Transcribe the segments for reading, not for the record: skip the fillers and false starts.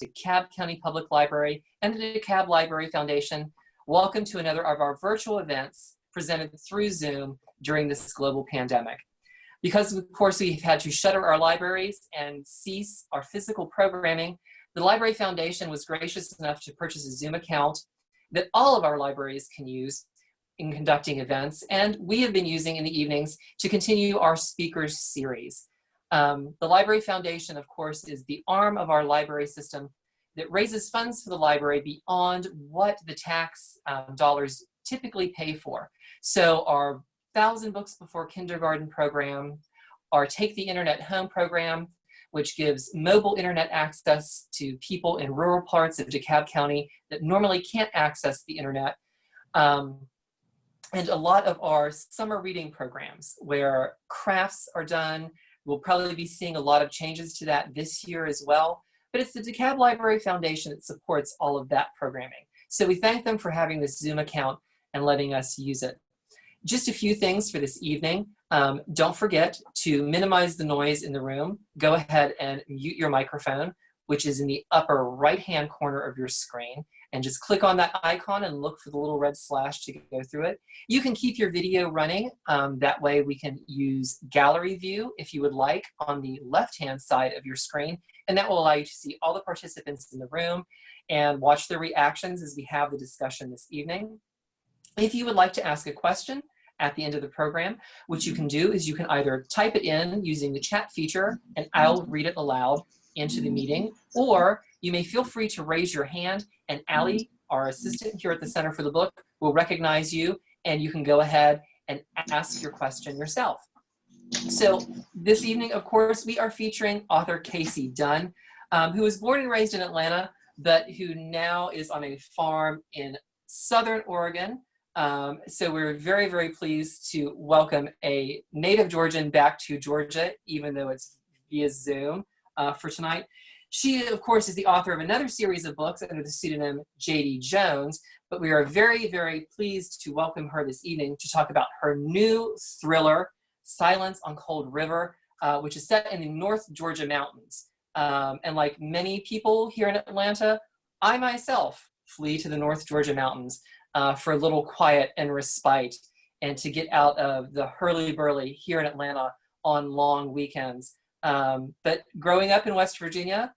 DeKalb County Public Library and the DeKalb Library Foundation. Welcome to another of our virtual events presented through Zoom during this global pandemic. Because of course we've had to shutter our libraries and cease our physical programming, the Library Foundation was gracious enough to purchase a Zoom account that all of our libraries can use in conducting events, and we have been using in the evenings to continue our speakers series. The Library Foundation, of course, is the arm of our library system that raises funds for the library beyond what the tax dollars typically pay for. So our 1,000 Books Before Kindergarten program, our Take the Internet Home program, which gives mobile internet access to people in rural parts of DeKalb County that normally can't access the internet. And a lot of our summer reading programs where crafts are done. We'll probably be seeing a lot of changes to that this year as well. But it's the DeKalb Library Foundation that supports all of that programming. So we thank them for having this Zoom account and letting us use it. Just a few things for this evening. Don't forget to minimize the noise in the room. Go ahead and mute your microphone, which is in the upper right-hand corner of your screen. And just click on that icon and look for the little red slash to go through it. You can keep your video running. That way we can use gallery view if you would like on the left-hand side of your screen. And that will allow you to see all the participants in the room and watch their reactions as we have the discussion this evening. If you would like to ask a question at the end of the program, what you can do is you can either type it in using the chat feature and I'll read it aloud into the meeting, or you may feel free to raise your hand and Allie, our assistant here at the Center for the Book, will recognize you and you can go ahead and ask your question yourself. So this evening, of course, we are featuring author Casey Dunn, who was born and raised in Atlanta, but who now is on a farm in Southern Oregon. So we're very, very pleased to welcome a native Georgian back to Georgia, even though it's via Zoom for tonight. She, of course, is the author of another series of books under the pseudonym Jadie Jones, but we are very, very pleased to welcome her this evening to talk about her new thriller, Silence on Cold River, which is set in the North Georgia mountains. And like many people here in Atlanta, I myself flee to the North Georgia mountains for a little quiet and respite and to get out of the hurly-burly here in Atlanta on long weekends. But growing up in West Virginia,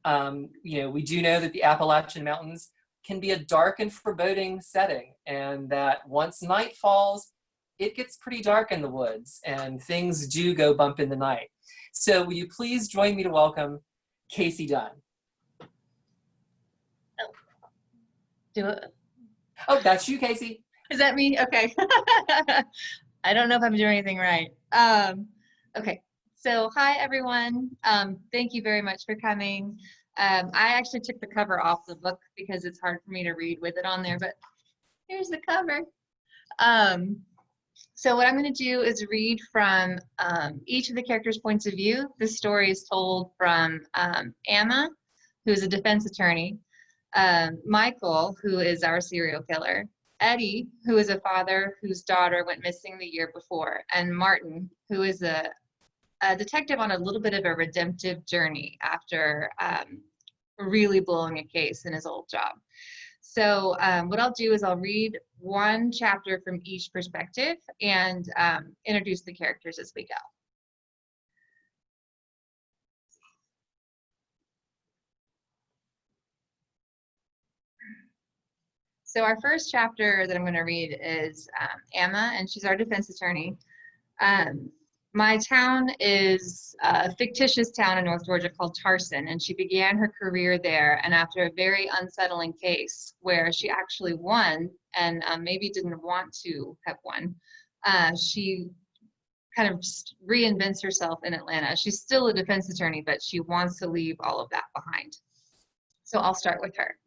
you know, we do know that the Appalachian Mountains can be a dark and foreboding setting, and that once night falls, it gets pretty dark in the woods and things do go bump in the night. So will you please join me to welcome Casey Dunn. Do it. Oh, that's you, Casey. Is that me? Okay. I don't know if I'm doing anything right. Okay. So hi, everyone. Thank you very much for coming. I actually took the cover off the book because it's hard for me to read with it on there, but here's the cover. So what I'm going to do is read from each of the characters' points of view. This story is told from Ama, who is a defense attorney, Michael, who is our serial killer, Eddie, who is a father whose daughter went missing the year before, and Martin, who is a detective on a little bit of a redemptive journey after really blowing a case in his old job. So what I'll do is I'll read one chapter from each perspective and introduce the characters as we go. So our first chapter that I'm going to read is Ama, and she's our defense attorney. My town is a fictitious town in North Georgia called Tarson, and she began her career there. And after a very unsettling case where she actually won and maybe didn't want to have won, she kind of reinvents herself in Atlanta. She's still a defense attorney, but she wants to leave all of that behind. So I'll start with her.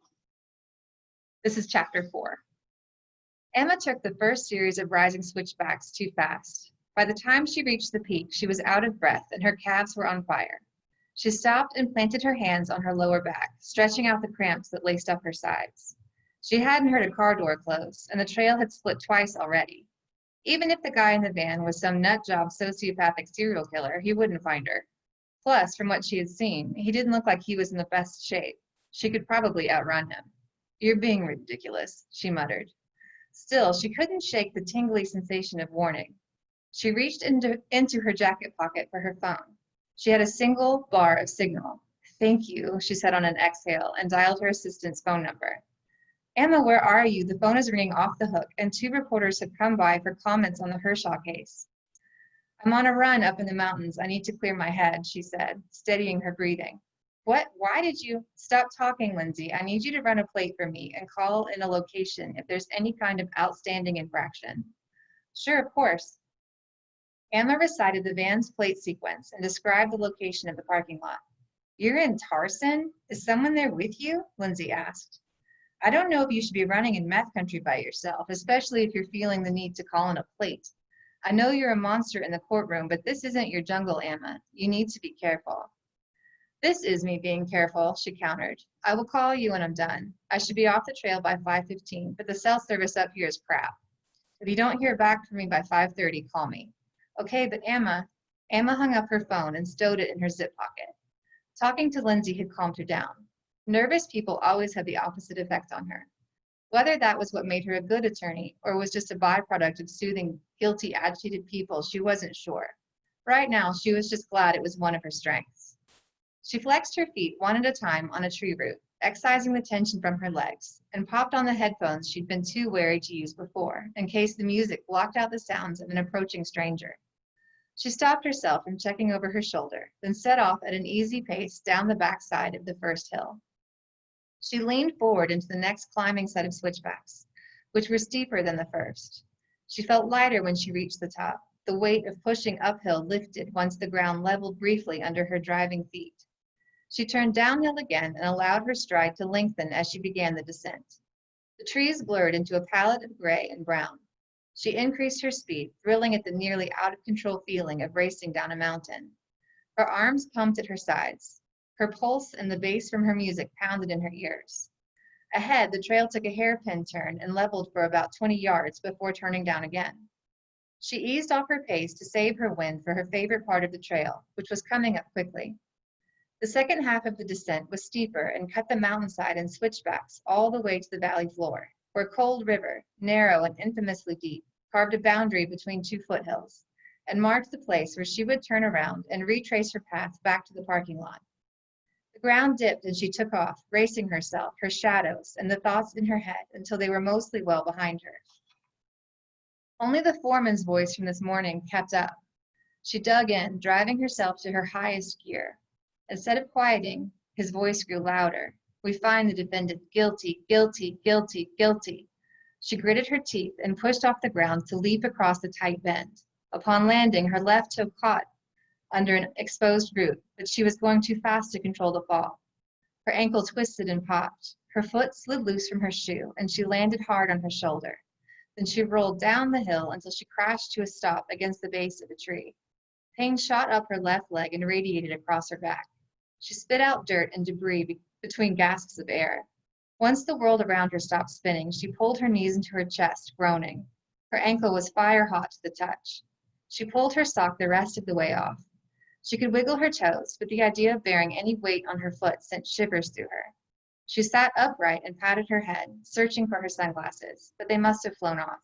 This is chapter 4. Ama took the first series of rising switchbacks too fast. By the time she reached the peak, she was out of breath and her calves were on fire. She stopped and planted her hands on her lower back, stretching out the cramps that laced up her sides. She hadn't heard a car door close, and the trail had split twice already. Even if the guy in the van was some nut-job sociopathic serial killer, he wouldn't find her. Plus, from what she had seen, he didn't look like he was in the best shape. She could probably outrun him. You're being ridiculous, she muttered. Still, she couldn't shake the tingly sensation of warning. She reached into her jacket pocket for her phone. She had a single bar of signal. Thank you, she said on an exhale, and dialed her assistant's phone number. Ama, where are you? The phone is ringing off the hook, and 2 reporters have come by for comments on the Hershaw case. I'm on a run up in the mountains. I need to clear my head, she said, steadying her breathing. What? Why did you? Stop talking, Lindsay. I need you to run a plate for me and call in a location if there's any kind of outstanding infraction. Sure, of course. Ama recited the van's plate sequence and described the location of the parking lot. You're in Tarson? Is someone there with you? Lindsay asked. I don't know if you should be running in meth country by yourself, especially if you're feeling the need to call in a plate. I know you're a monster in the courtroom, but this isn't your jungle, Ama. You need to be careful. This is me being careful, she countered. I will call you when I'm done. I should be off the trail by 5:15, but the cell service up here is crap. If you don't hear back from me by 5:30, call me. Okay, but Ama hung up her phone and stowed it in her zip pocket. Talking to Lindsay had calmed her down. Nervous people always had the opposite effect on her. Whether that was what made her a good attorney or was just a byproduct of soothing guilty, agitated people, she wasn't sure. Right now, she was just glad it was one of her strengths. She flexed her feet one at a time on a tree root, excising the tension from her legs, and popped on the headphones she'd been too wary to use before, in case the music blocked out the sounds of an approaching stranger. She stopped herself from checking over her shoulder, then set off at an easy pace down the backside of the first hill. She leaned forward into the next climbing set of switchbacks, which were steeper than the first. She felt lighter when she reached the top. The weight of pushing uphill lifted once the ground leveled briefly under her driving feet. She turned downhill again and allowed her stride to lengthen as she began the descent. The trees blurred into a palette of gray and brown. She increased her speed, thrilling at the nearly out-of-control feeling of racing down a mountain. Her arms pumped at her sides. Her pulse and the bass from her music pounded in her ears. Ahead, the trail took a hairpin turn and leveled for about 20 yards before turning down again. She eased off her pace to save her wind for her favorite part of the trail, which was coming up quickly. The second half of the descent was steeper and cut the mountainside in switchbacks all the way to the valley floor, where Cold River, narrow and infamously deep, carved a boundary between 2 foothills, and marked the place where she would turn around and retrace her path back to the parking lot. The ground dipped and she took off, racing herself, her shadows, and the thoughts in her head until they were mostly well behind her. Only the foreman's voice from this morning kept up. She dug in, driving herself to her highest gear. Instead of quieting, his voice grew louder. We find the defendant guilty, guilty, guilty, guilty. She gritted her teeth and pushed off the ground to leap across the tight bend. Upon landing, her left toe caught under an exposed root, but she was going too fast to control the fall. Her ankle twisted and popped. Her foot slid loose from her shoe, and she landed hard on her shoulder. Then she rolled down the hill until she crashed to a stop against the base of a tree. Pain shot up her left leg and radiated across her back. She spit out dirt and debris between gasps of air. Once the world around her stopped spinning, she pulled her knees into her chest, groaning. Her ankle was fire-hot to the touch. She pulled her sock the rest of the way off. She could wiggle her toes, but the idea of bearing any weight on her foot sent shivers through her. She sat upright and patted her head, searching for her sunglasses, but they must have flown off.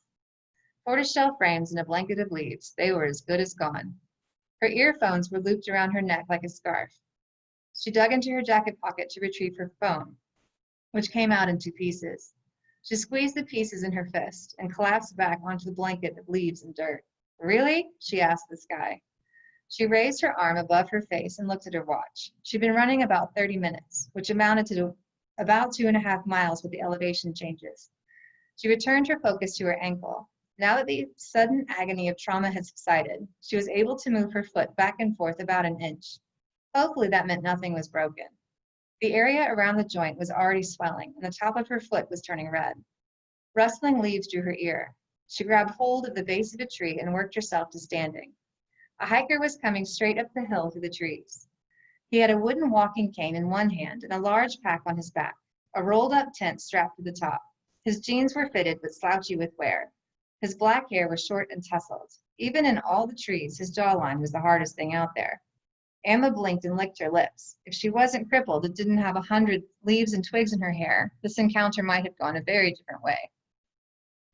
Tortoiseshell frames in a blanket of leaves, they were as good as gone. Her earphones were looped around her neck like a scarf. She dug into her jacket pocket to retrieve her phone, which came out in 2 pieces. She squeezed the pieces in her fist and collapsed back onto the blanket of leaves and dirt. Really? She asked the sky. She raised her arm above her face and looked at her watch. She'd been running about 30 minutes, which amounted to about 2.5 miles with the elevation changes. She returned her focus to her ankle. Now that the sudden agony of trauma had subsided, she was able to move her foot back and forth about an inch. Hopefully that meant nothing was broken. The area around the joint was already swelling, and the top of her foot was turning red. Rustling leaves drew her ear. She grabbed hold of the base of a tree and worked herself to standing. A hiker was coming straight up the hill through the trees. He had a wooden walking cane in one hand and a large pack on his back, a rolled-up tent strapped to the top. His jeans were fitted but slouchy with wear. His black hair was short and tousled. Even in all the trees, his jawline was the hardest thing out there. Ama blinked and licked her lips. If she wasn't crippled and didn't have 100 leaves and twigs in her hair, this encounter might have gone a very different way.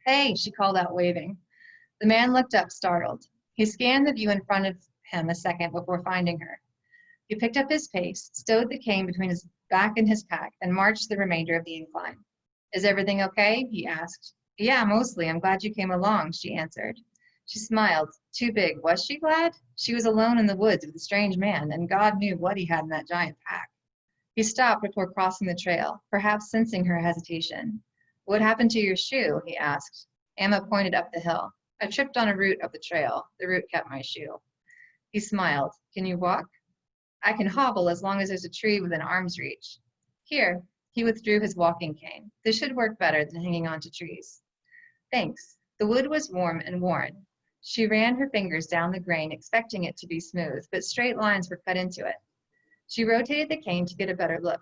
Hey, she called out, waving. The man looked up, startled. He scanned the view in front of him a second before finding her. He picked up his pace, stowed the cane between his back and his pack, and marched the remainder of the incline. Is everything okay? He asked. Yeah, mostly. I'm glad you came along, she answered. She smiled. Too big. Was she glad? She was alone in the woods with a strange man, and God knew what he had in that giant pack. He stopped before crossing the trail, perhaps sensing her hesitation. What happened to your shoe? He asked. Ama pointed up the hill. I tripped on a root of the trail. The root kept my shoe. He smiled. Can you walk? I can hobble as long as there's a tree within arm's reach. Here. He withdrew his walking cane. This should work better than hanging onto trees. Thanks. The wood was warm and worn. She ran her fingers down the grain, expecting it to be smooth, but straight lines were cut into it. She rotated the cane to get a better look.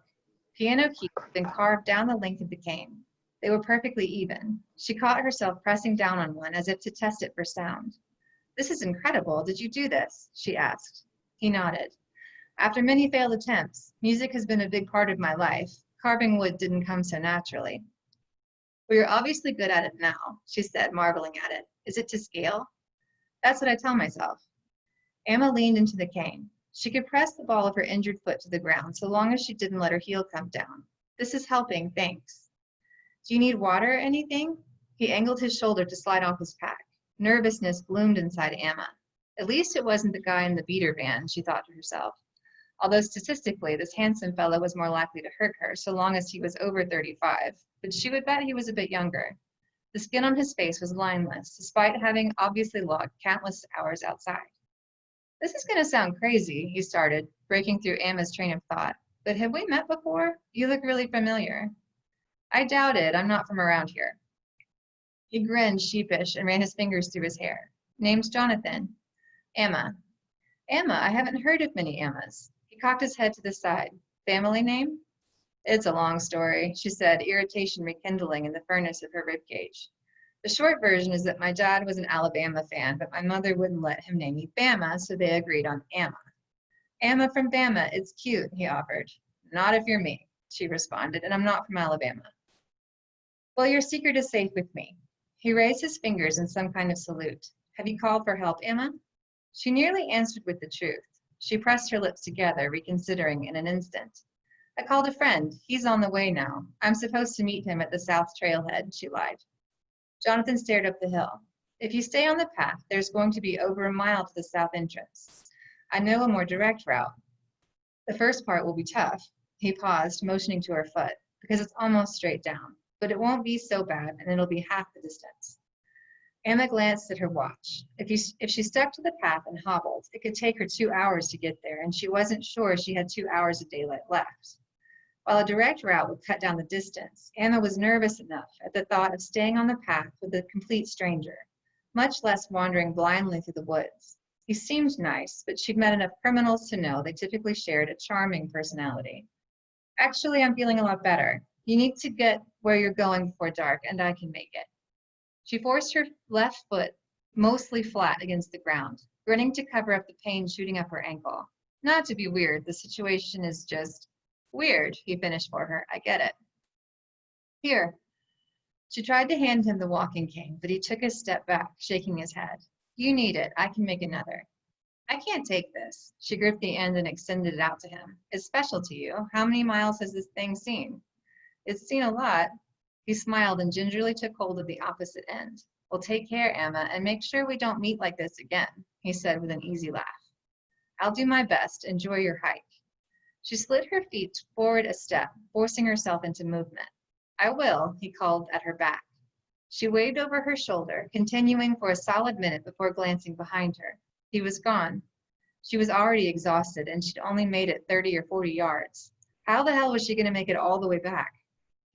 Piano keys had been carved down the length of the cane. They were perfectly even. She caught herself pressing down on one as if to test it for sound. This is incredible. Did you do this? She asked. He nodded. After many failed attempts, music has been a big part of my life. Carving wood didn't come so naturally. Well, you're obviously good at it now, she said, marveling at it. Is it to scale? That's what I tell myself. Ama leaned into the cane. She could press the ball of her injured foot to the ground so long as she didn't let her heel come down. This is helping, thanks. Do you need water or anything? He angled his shoulder to slide off his pack. Nervousness bloomed inside Ama. At least it wasn't the guy in the beater van, she thought to herself. Although statistically, this handsome fellow was more likely to hurt her so long as he was over 35, but she would bet he was a bit younger. The skin on his face was lineless, despite having obviously logged countless hours outside. This is going to sound crazy, he started, breaking through Ama's train of thought, but have we met before? You look really familiar. I doubt it. I'm not from around here. He grinned, sheepish, and ran his fingers through his hair. Name's Jonathan. Ama. Ama, I haven't heard of many Amas. He cocked his head to the side. Family name? It's a long story, she said, irritation rekindling in the furnace of her ribcage. The short version is that my dad was an Alabama fan, but my mother wouldn't let him name me Bama, so they agreed on Ama. Ama from Bama, it's cute, he offered. Not if you're me, she responded, and I'm not from Alabama. Well, your secret is safe with me. He raised his fingers in some kind of salute. Have you called for help, Ama? She nearly answered with the truth. She pressed her lips together, reconsidering in an instant. I called a friend. He's on the way now. I'm supposed to meet him at the south trailhead, she lied. Jonathan stared up the hill. If you stay on the path, there's going to be over a mile to the south entrance. I know a more direct route. The first part will be tough. He paused, motioning to her foot, because it's almost straight down. But it won't be so bad, and it'll be half the distance. Ama glanced at her watch. If she stuck to the path and hobbled, it could take her 2 hours to get there, and she wasn't sure she had 2 hours of daylight left. While a direct route would cut down the distance, Ama was nervous enough at the thought of staying on the path with a complete stranger, much less wandering blindly through the woods. He seemed nice, but she'd met enough criminals to know they typically shared a charming personality. Actually, I'm feeling a lot better. You need to get where you're going before dark, and I can make it. She forced her left foot mostly flat against the ground, grinning to cover up the pain shooting up her ankle. Not to be weird, the situation is just weird, he finished for her. I get it. Here. She tried to hand him the walking cane, but he took a step back, shaking his head. You need it. I can make another. I can't take this. She gripped the end and extended it out to him. It's special to you. How many miles has this thing seen? It's seen a lot. He smiled and gingerly took hold of the opposite end. Well, take care, Ama, and make sure we don't meet like this again, he said with an easy laugh. I'll do my best. Enjoy your hike. She slid her feet forward a step, forcing herself into movement. I will, he called at her back. She waved over her shoulder, continuing for a solid minute before glancing behind her. He was gone. She was already exhausted, and she'd only made it 30 or 40 yards. How the hell was she going to make it all the way back?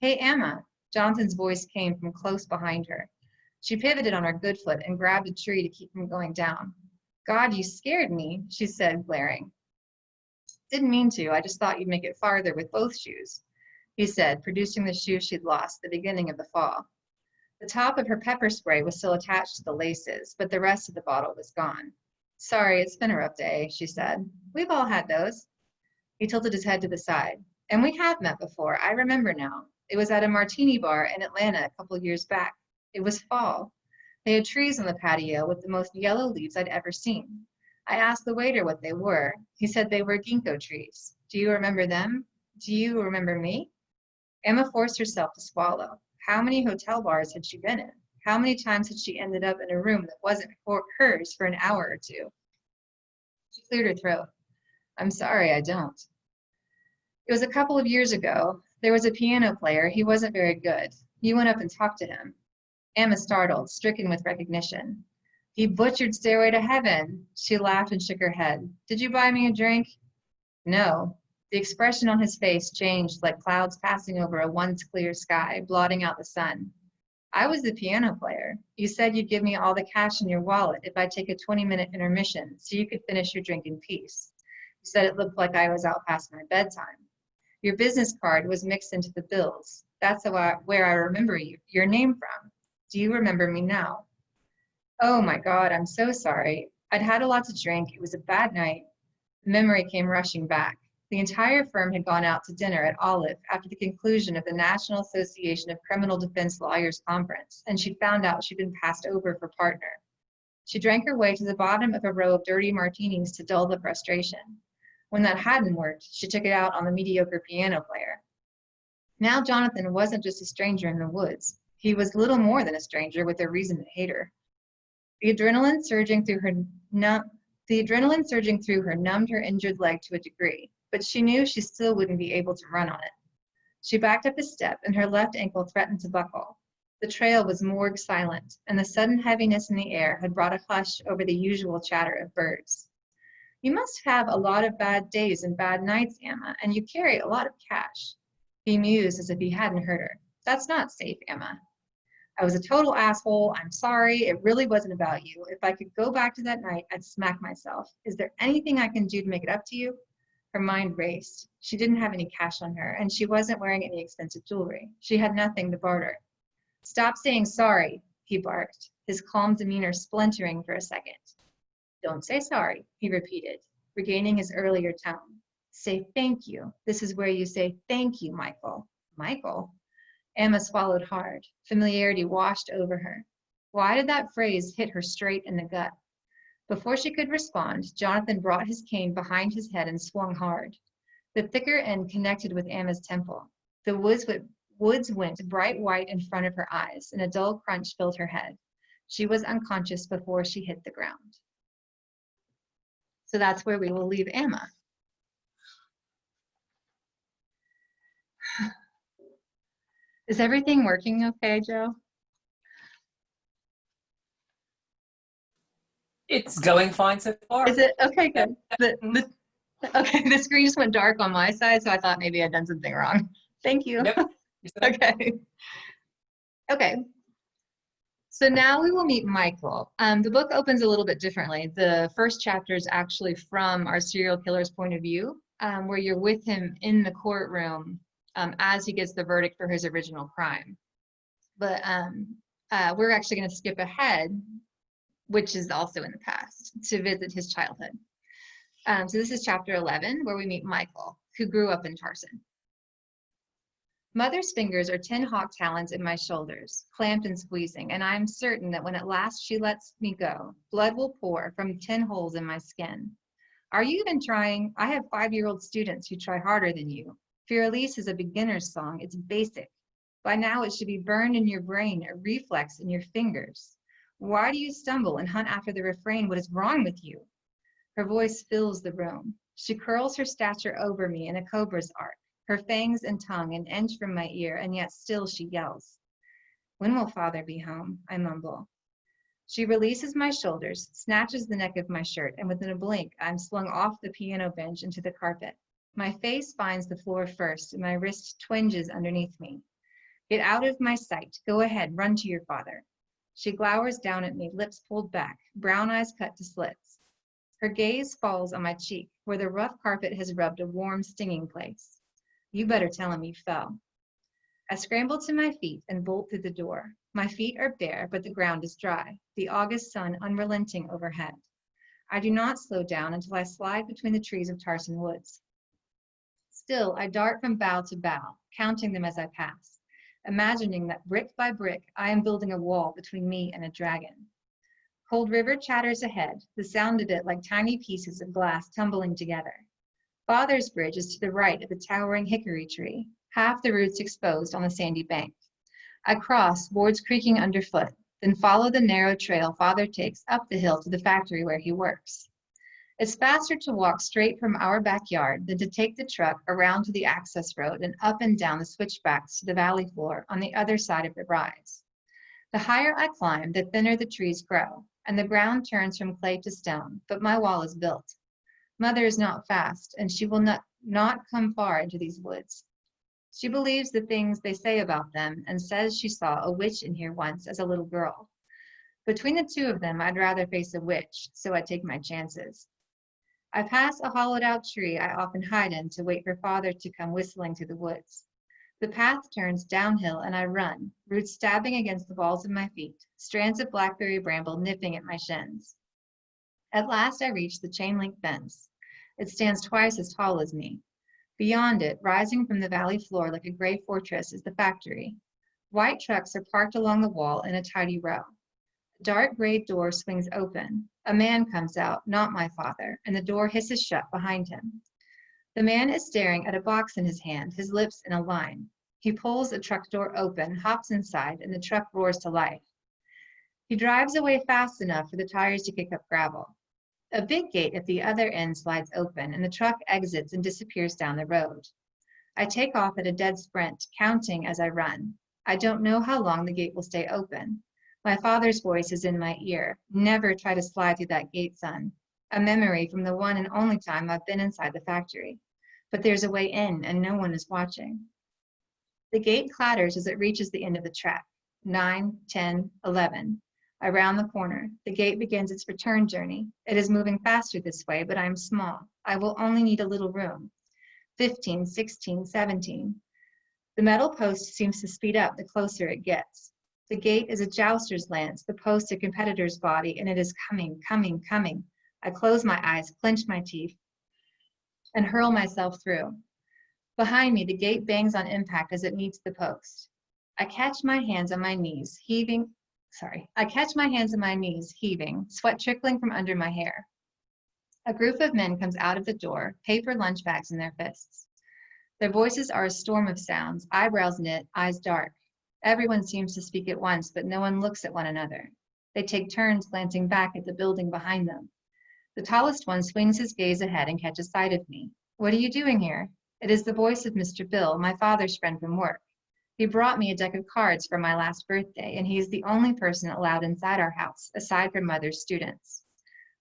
Hey, Ama. Jonathan's voice came from close behind her. She pivoted on her good foot and grabbed a tree to keep from going down. God, you scared me, she said, glaring. Didn't mean to. I just thought you'd make it farther with both shoes, he said, producing the shoe she'd lost at the beginning of the fall. The top of her pepper spray was still attached to the laces, but the rest of the bottle was gone. Sorry, it's been a rough day, she said. We've all had those. He tilted his head to the side. And we have met before, I remember now. It was at a martini bar in Atlanta a couple years back. It was fall. They had trees on the patio with the most yellow leaves I'd ever seen. I asked the waiter what they were. He said they were ginkgo trees. Do you remember them? Do you remember me? Emma forced herself to swallow. How many hotel bars had she been in? How many times had she ended up in a room that wasn't hers for an hour or two? She cleared her throat. I'm sorry, I don't. It was a couple of years ago. There was a piano player. He wasn't very good. You went up and talked to him. Emma startled, stricken with recognition. He butchered Stairway to Heaven. She laughed and shook her head. Did you buy me a drink? No. The expression on his face changed like clouds passing over a once clear sky, blotting out the sun. I was the piano player. You said you'd give me all the cash in your wallet if I'd take a 20-minute intermission so you could finish your drink in peace. You said it looked like I was out past my bedtime. Your business card was mixed into the bills. That's where I remember your name from. Do you remember me now? Oh my God, I'm so sorry. I'd had a lot to drink. It was a bad night. The memory came rushing back. The entire firm had gone out to dinner at Olive after the conclusion of the National Association of Criminal Defense Lawyers Conference, and she found out she'd been passed over for partner. She drank her way to the bottom of a row of dirty martinis to dull the frustration. When that hadn't worked, she took it out on the mediocre piano player. Now Jonathan wasn't just a stranger in the woods. He was little more than a stranger with a reason to hate her. The adrenaline surging through her numbed her injured leg to a degree, but she knew she still wouldn't be able to run on it. She backed up a step and her left ankle threatened to buckle. The trail was morgue silent, and the sudden heaviness in the air had brought a hush over the usual chatter of birds. You must have a lot of bad days and bad nights, Emma, and you carry a lot of cash. He mused as if he hadn't heard her. That's not safe, Emma. I was a total asshole. I'm sorry. It really wasn't about you. If I could go back to that night, I'd smack myself. Is there anything I can do to make it up to you? Her mind raced. She didn't have any cash on her, and she wasn't wearing any expensive jewelry. She had nothing to barter. Stop saying sorry, he barked, his calm demeanor splintering for a second. Don't say sorry, he repeated, regaining his earlier tone. Say thank you. This is where you say thank you, Michael. Michael? Emma swallowed hard. Familiarity washed over her. Why did that phrase hit her straight in the gut? Before she could respond, Jonathan brought his cane behind his head and swung hard. The thicker end connected with Emma's temple. The woods went bright white in front of her eyes, and a dull crunch filled her head. She was unconscious before she hit the ground. So that's where we will leave Emma. Is everything working okay, Joe? It's going fine so far. Is it? Okay, good. Okay, the screen just went dark on my side, so I thought maybe I'd done something wrong. Thank you. Yep. Okay. Okay. So now we will meet Michael. The book opens a little bit differently. The first chapter is actually from our serial killer's point of view, where you're with him in the courtroom as he gets the verdict for his original crime. But we're actually going to skip ahead, which is also in the past, to visit his childhood. So this is chapter 11, where we meet Michael, who grew up in Tarson. Mother's fingers are 10 hawk talons in my shoulders, clamped and squeezing, and I am certain that when at last she lets me go, blood will pour from 10 holes in my skin. Are you even trying? I have 5-year-old students who try harder than you. Fiorelise is a beginner's song. It's basic. By now it should be burned in your brain, a reflex in your fingers. Why do you stumble and hunt after the refrain? What is wrong with you? Her voice fills the room. She curls her stature over me in a cobra's arc, her fangs and tongue an inch from my ear, and yet still she yells. When will father be home? I mumble. She releases my shoulders, snatches the neck of my shirt, and within a blink, I'm slung off the piano bench into the carpet. My face finds the floor first, and my wrist twinges underneath me. Get out of my sight. Go ahead, run to your father. She glowers down at me, lips pulled back, brown eyes cut to slits. Her gaze falls on my cheek, where the rough carpet has rubbed a warm, stinging place. You better tell him you fell. I scramble to my feet and bolt through the door. My feet are bare, but the ground is dry, the August sun unrelenting overhead. I do not slow down until I slide between the trees of Tarson Woods. Still, I dart from bough to bough, counting them as I pass, imagining that brick by brick, I am building a wall between me and a dragon. Cold River chatters ahead, the sound of it like tiny pieces of glass tumbling together. Father's Bridge is to the right of the towering hickory tree, half the roots exposed on the sandy bank. I cross, boards creaking underfoot, then follow the narrow trail Father takes up the hill to the factory where he works. It's faster to walk straight from our backyard than to take the truck around to the access road and up and down the switchbacks to the valley floor on the other side of the rise. The higher I climb, the thinner the trees grow, and the ground turns from clay to stone, but my wall is built. Mother is not fast, and she will not come far into these woods. She believes the things they say about them and says she saw a witch in here once as a little girl. Between the two of them, I'd rather face a witch, so I take my chances. I pass a hollowed-out tree I often hide in to wait for Father to come whistling through the woods. The path turns downhill and I run, roots stabbing against the balls of my feet, strands of blackberry bramble nipping at my shins. At last I reach the chain-link fence. It stands twice as tall as me. Beyond it, rising from the valley floor like a gray fortress, is the factory. White trucks are parked along the wall in a tidy row. The dark gray door swings open. A man comes out, not my father, and the door hisses shut behind him. The man is staring at a box in his hand, his lips in a line. He pulls the truck door open, hops inside, and the truck roars to life. He drives away fast enough for the tires to kick up gravel. A big gate at the other end slides open, and the truck exits and disappears down the road. I take off at a dead sprint, counting as I run. I don't know how long the gate will stay open. My father's voice is in my ear. Never try to slide through that gate, son. A memory from the one and only time I've been inside the factory. But there's a way in, and no one is watching. The gate clatters as it reaches the end of the track. 9, 10, 11. I round the corner. The gate begins its return journey. It is moving faster this way, but I'm small. I will only need a little room. 15, 16, 17. The metal post seems to speed up the closer it gets. The gate is a jouster's lance, the post a competitor's body, and it is coming, coming, coming. I close my eyes, clench my teeth, and hurl myself through. Behind me, the gate bangs on impact as it meets the post. I catch my hands on my knees, heaving, sweat trickling from under my hair. A group of men comes out of the door, paper lunch bags in their fists. Their voices are a storm of sounds, eyebrows knit, eyes dark. Everyone seems to speak at once, but no one looks at one another. They take turns glancing back at the building behind them. The tallest one swings his gaze ahead and catches sight of me. What are you doing here? It is the voice of Mr. Bill, my father's friend from work. He brought me a deck of cards for my last birthday, and he is the only person allowed inside our house, aside from Mother's students.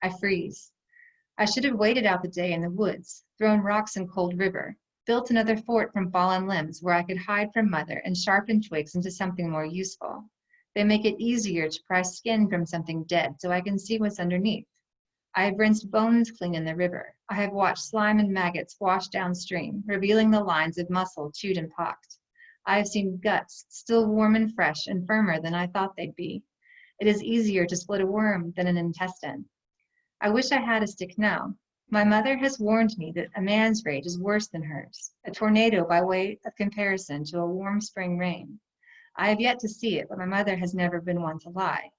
I freeze. I should have waited out the day in the woods, thrown rocks in Cold River, built another fort from fallen limbs where I could hide from Mother and sharpen twigs into something more useful. They make it easier to pry skin from something dead so I can see what's underneath. I have rinsed bones clean in the river. I have watched slime and maggots wash downstream, revealing the lines of muscle chewed and pocked. I have seen guts, still warm and fresh and firmer than I thought they'd be. It is easier to split a worm than an intestine. I wish I had a stick now. My mother has warned me that a man's rage is worse than hers, a tornado by way of comparison to a warm spring rain. I have yet to see it, but my mother has never been one to lie.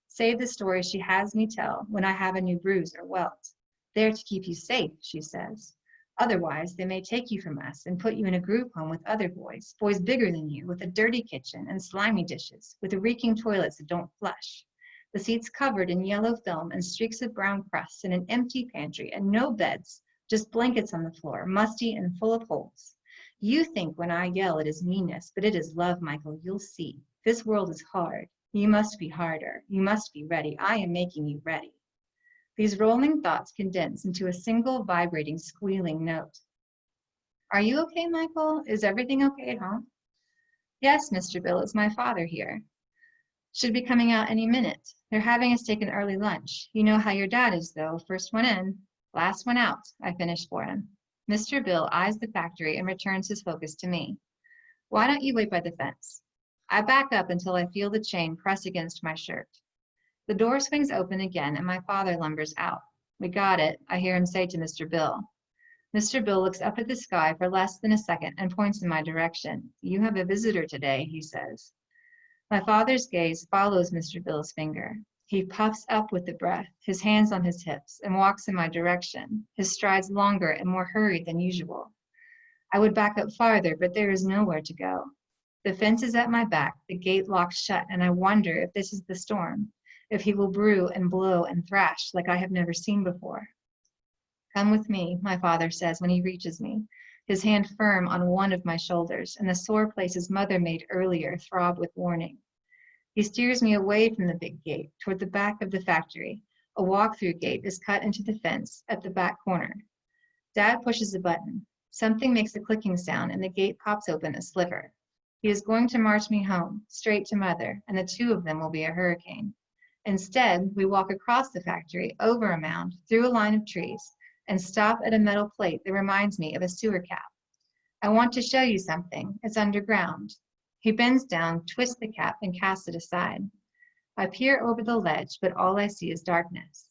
Save the story she has me tell when I have a new bruise or welt. They're to keep you safe, she says. Otherwise, they may take you from us and put you in a group home with other boys, boys bigger than you, with a dirty kitchen and slimy dishes, with reeking toilets that don't flush. The seats covered in yellow film and streaks of brown crust, and an empty pantry, and no beds, just blankets on the floor, musty and full of holes. You think when I yell it is meanness, but it is love, Michael, you'll see. This world is hard. You must be harder. You must be ready. I am making you ready. These rolling thoughts condense into a single vibrating, squealing note. Are you okay, Michael? Is everything okay at home? Yes, Mr. Bill, it's my father here. Should be coming out any minute. They're having us take an early lunch. You know how your dad is, though. First one in, last one out, I finished for him. Mr. Bill eyes the factory and returns his focus to me. Why don't you wait by the fence? I back up until I feel the chain press against my shirt. The door swings open again and my father lumbers out. "We got it," I hear him say to Mr. Bill. Mr. Bill looks up at the sky for less than a second and points in my direction. "You have a visitor today," he says. My father's gaze follows Mr. Bill's finger. He puffs up with the breath, his hands on his hips, and walks in my direction, his strides longer and more hurried than usual. I would back up farther, but there is nowhere to go. The fence is at my back, the gate locked shut, and I wonder if this is the storm, if he will brew and blow and thrash like I have never seen before. "Come with me," my father says when he reaches me, his hand firm on one of my shoulders, and the sore places Mother made earlier throb with warning. He steers me away from the big gate, toward the back of the factory. A walk-through gate is cut into the fence at the back corner. Dad pushes a button. Something makes a clicking sound, and the gate pops open a sliver. He is going to march me home, straight to Mother, and the two of them will be a hurricane. Instead, we walk across the factory, over a mound, through a line of trees, and stop at a metal plate that reminds me of a sewer cap. "I want to show you something. It's underground." He bends down, twists the cap, and casts it aside. I peer over the ledge, but all I see is darkness.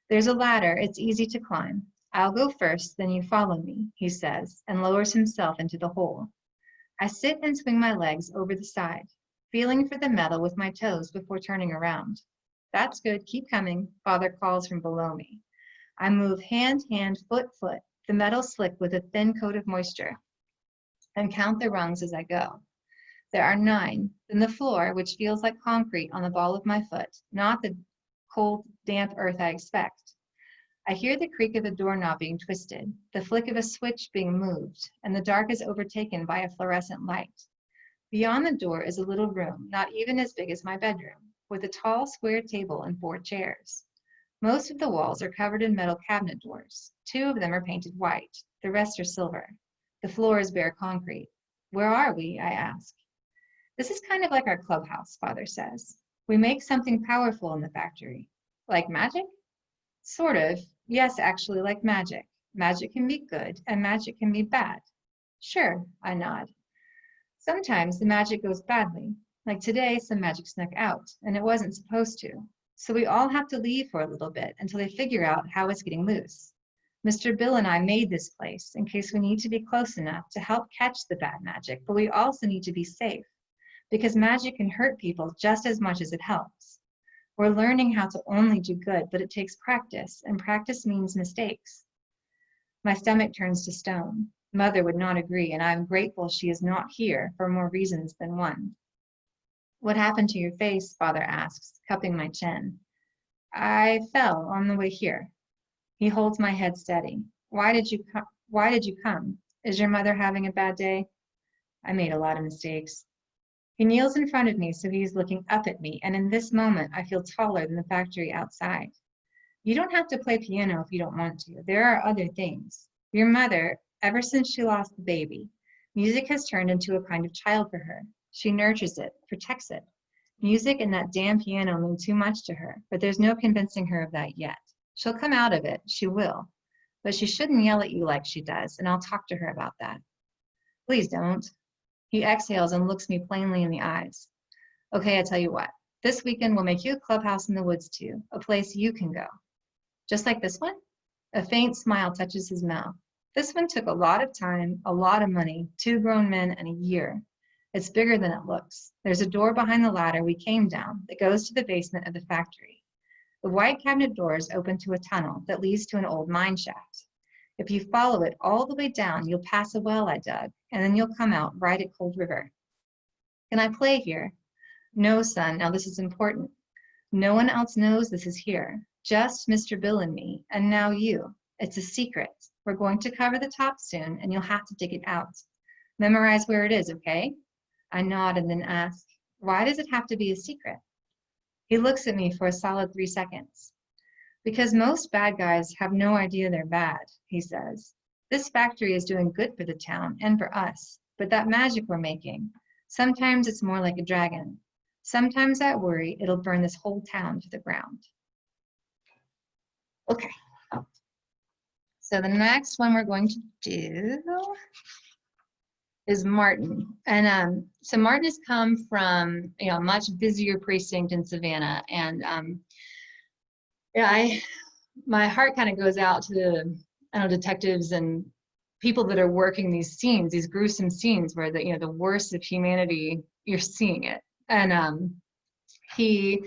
"There's a ladder. It's easy to climb. I'll go first, then you follow me," he says, and lowers himself into the hole. I sit and swing my legs over the side, feeling for the metal with my toes before turning around. "That's good. Keep coming," Father calls from below me. I move hand, foot, the metal slick with a thin coat of moisture, and count the rungs as I go. There are 9. Then the floor, which feels like concrete on the ball of my foot, not the cold, damp earth I expect. I hear the creak of a doorknob being twisted, the flick of a switch being moved, and the dark is overtaken by a fluorescent light. Beyond the door is a little room, not even as big as my bedroom, with a tall square table and 4 chairs. Most of the walls are covered in metal cabinet doors. 2 of them are painted white, the rest are silver. The floor is bare concrete. "Where are we?" I ask. "This is kind of like our clubhouse," Father says. "We make something powerful in the factory." "Like magic?" "Sort of. Yes, actually, like magic. Magic can be good, and magic can be bad." "Sure," I nod. "Sometimes the magic goes badly. Like today, some magic snuck out, and it wasn't supposed to. So we all have to leave for a little bit until they figure out how it's getting loose. Mr. Bill and I made this place in case we need to be close enough to help catch the bad magic, but we also need to be safe, because magic can hurt people just as much as it helps. We're learning how to only do good, but it takes practice, and practice means mistakes." My stomach turns to stone. Mother would not agree, and I'm grateful she is not here for more reasons than one. "What happened to your face?" Father asks, cupping my chin. "I fell on the way here." He holds my head steady. Why did you come? Is your mother having a bad day?" "I made a lot of mistakes." He kneels in front of me so he's looking up at me, and in this moment I feel taller than the factory outside. "You don't have to play piano if you don't want to. There are other things. Your mother, ever since she lost the baby, music has turned into a kind of child for her. She nurtures it, protects it. Music and that damn piano mean too much to her, but there's no convincing her of that yet. She'll come out of it, she will. But she shouldn't yell at you like she does, and I'll talk to her about that." "Please don't." He exhales and looks me plainly in the eyes. "Okay, I tell you what. This weekend we'll make you a clubhouse in the woods too, a place you can go." "Just like this one?" A faint smile touches his mouth. "This one took a lot of time, a lot of money, 2 grown men, and a year. It's bigger than it looks. There's a door behind the ladder we came down that goes to the basement of the factory. The white cabinet doors open to a tunnel that leads to an old mine shaft. If you follow it all the way down, you'll pass a well I dug, and then you'll come out right at Cold River." "Can I play here?" "No, son, now this is important. No one else knows this is here. Just Mr. Bill and me, and now you. It's a secret. We're going to cover the top soon, and you'll have to dig it out. Memorize where it is, okay?" I nod and then ask, "Why does it have to be a secret?" He looks at me for a solid 3 seconds. "Because most bad guys have no idea they're bad," he says. "This factory is doing good for the town and for us, but that magic we're making, sometimes it's more like a dragon. Sometimes I worry it'll burn this whole town to the ground." Okay. So the next one we're going to do is Martin. And so Martin has come from a much busier precinct in Savannah. And yeah, my heart kind of goes out to the, I don't know, detectives and people that are working these scenes, these gruesome scenes where the, you know, the worst of humanity, you're seeing it. And he,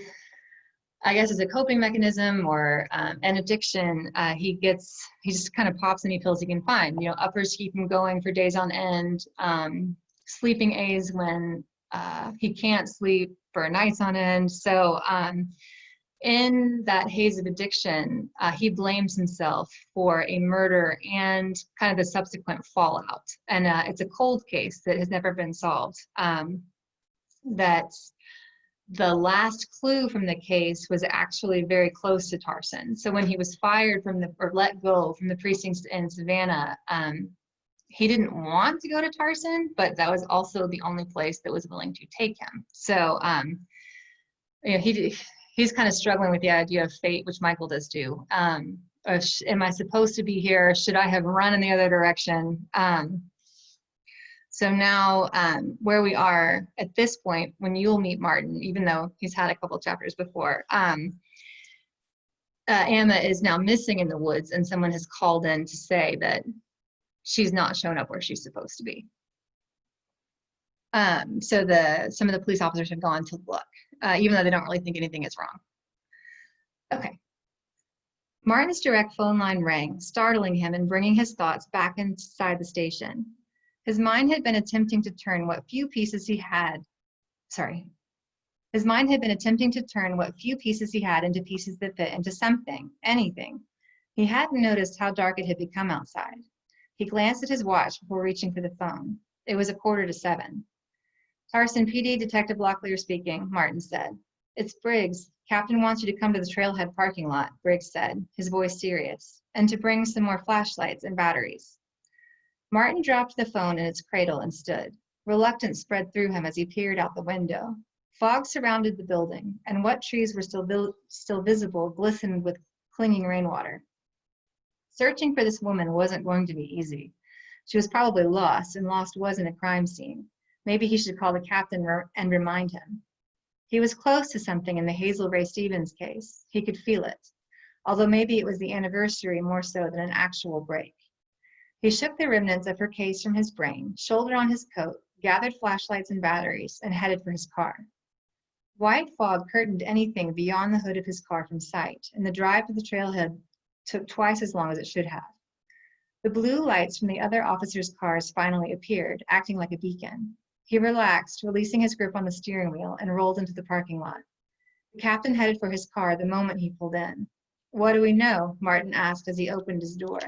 I guess as a coping mechanism or an addiction, he just kind of pops any pills he can find. You know, uppers keep him going for days on end. Sleeping aids when he can't sleep for nights on end. So in that haze of addiction, he blames himself for a murder and kind of the subsequent fallout. And it's a cold case that has never been solved. That the last clue from the case was actually very close to Tarson. So when he was fired from or let go from the precincts in Savannah, he didn't want to go to Tarson, but that was also the only place that was willing to take him. So you know, he's kind of struggling with the idea of fate, which Michael does too. Am I supposed to be here? Should I have run in the other direction? So now where we are at this point, when you'll meet Martin, even though he's had a couple chapters before, Ama is now missing in the woods, and someone has called in to say that she's not shown up where she's supposed to be. So some of the police officers have gone to look, even though they don't really think anything is wrong. Okay. Martin's direct phone line rang, startling him and bringing his thoughts back inside the station. His mind had been attempting to turn what few pieces he had into pieces that fit into something, anything. He hadn't noticed how dark it had become outside. He glanced at his watch before reaching for the phone. It was 6:45. Tarson PD, Detective Locklear speaking, Martin said. It's Briggs. Captain wants you to come to the trailhead parking lot, Briggs said, his voice serious, and to bring some more flashlights and batteries. Martin dropped the phone in its cradle and stood. Reluctance spread through him as he peered out the window. Fog surrounded the building, and what trees were still visible glistened with clinging rainwater. Searching for this woman wasn't going to be easy. She was probably lost, and lost wasn't a crime scene. Maybe he should call the captain and remind him. He was close to something in the Hazel Ray Stevens case. He could feel it, although maybe it was the anniversary more so than an actual break. He shook the remnants of her case from his brain, shouldered on his coat, gathered flashlights and batteries, and headed for his car. White fog curtained anything beyond the hood of his car from sight, and the drive to the trailhead took twice as long as it should have. The blue lights from the other officers' cars finally appeared, acting like a beacon. He relaxed, releasing his grip on the steering wheel, and rolled into the parking lot. The captain headed for his car the moment he pulled in. What do we know? Martin asked as he opened his door.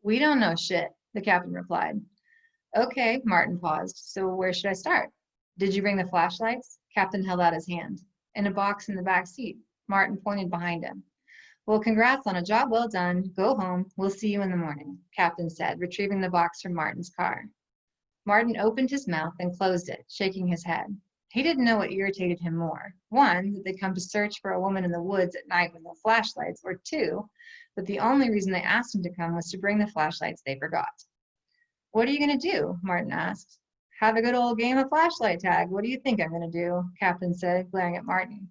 We don't know shit, the captain replied. Okay, Martin paused. So where should I start? Did you bring the flashlights? Captain held out his hand. In a box in the back seat. Martin pointed behind him. Well, congrats on a job well done. Go home. We'll see you in the morning, Captain said, retrieving the box from Martin's car. Martin opened his mouth and closed it, shaking his head. He didn't know what irritated him more. One, that they'd come to search for a woman in the woods at night with no flashlights, or two, that the only reason they asked him to come was to bring the flashlights they forgot. What are you going to do? Martin asked. Have a good old game of flashlight tag. What do you think I'm going to do? Captain said, glaring at Martin.